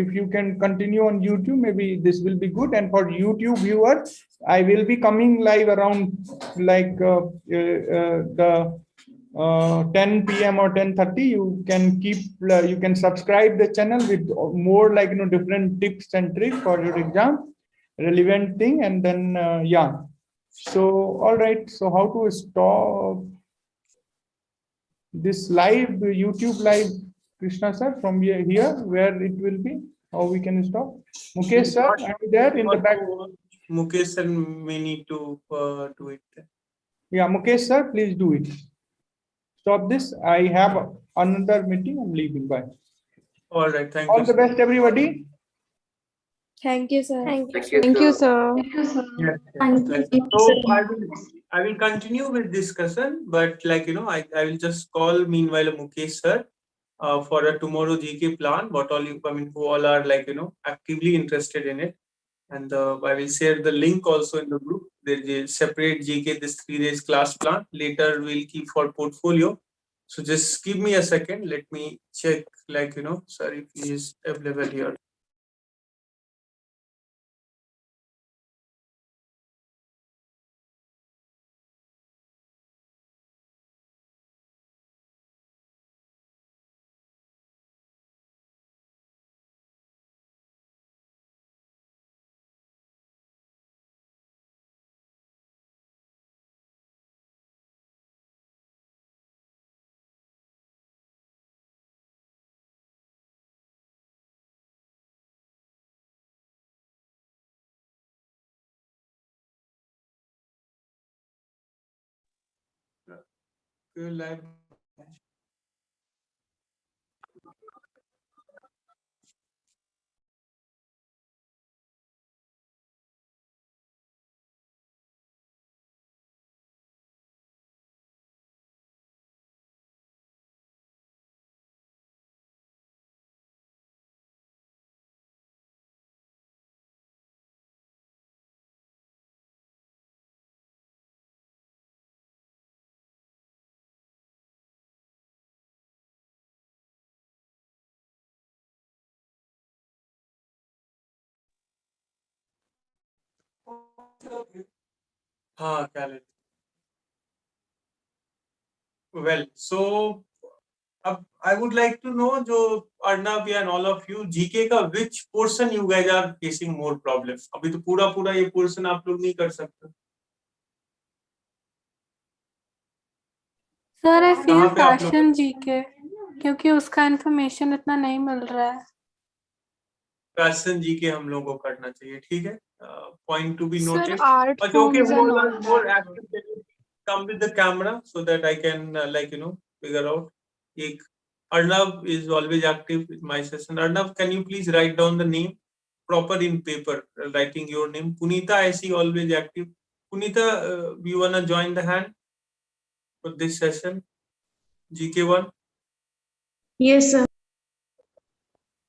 continue on YouTube, maybe this will be good. And for YouTube viewers, I will be coming live around the 10 p.m. or 10:30, you can you can subscribe the channel with more like different tips and tricks for your exam, relevant thing, and then yeah. So all right. So how to stop this live YouTube live, Krishna sir, from here where it will be? How we can stop? Mukesh sir, are you there in the back? Mukesh sir may need to do it. Yeah, Mukesh sir, please do it. Stop this. I have another meeting. I'm leaving. Bye. All right. Thank All you. the best, everybody. Thank you, sir. Thank you. Thank you, sir. Yes, Thank yes. you, So sir. I will continue with discussion, but like I will just call meanwhile Mukesh sir for a tomorrow GK plan. What all you, I mean, who all are like actively interested in it, and I will share the link also in the group. There is a separate GK this 3 days class plan. Later we'll keep for portfolio. So just give me a second. Let me check. Like sir, if he is available here. Live. Calendar. Well, so I would like to know, जो Arnab and all of you, GK का which portion you guys are facing more problems? अभी तो पूरा ये portion आप लोग नहीं कर सकते. सर आई फील कहाँ पे आप लोग? फैशन जीके क्योंकि उसका इंफॉर्मेशन इतना नहीं मिल रहा है. फैशन GK हम लोगों को करना चाहिए, ठीक है? Point to be Sir, noted. art But okay, forms are not more that active. Come with the camera so that I can figure out. एक Arnav is always active in my session. Arnav, can you please write down the name proper in paper, writing your name. Punita, I see always active. Punita, you wanna join the hand for this session? GK1. Yes, sir.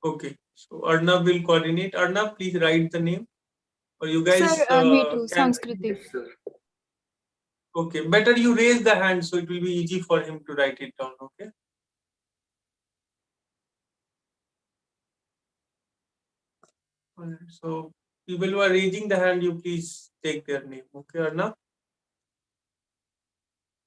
Okay. So Arnav will coordinate. Arnav, please write the name. Or you guys Sir, me too, can. Sanskriti. Okay. Better you raise the hand so it will be easy for him to write it down. Okay. So people who are raising the hand, you please take their name. Okay, Arnav?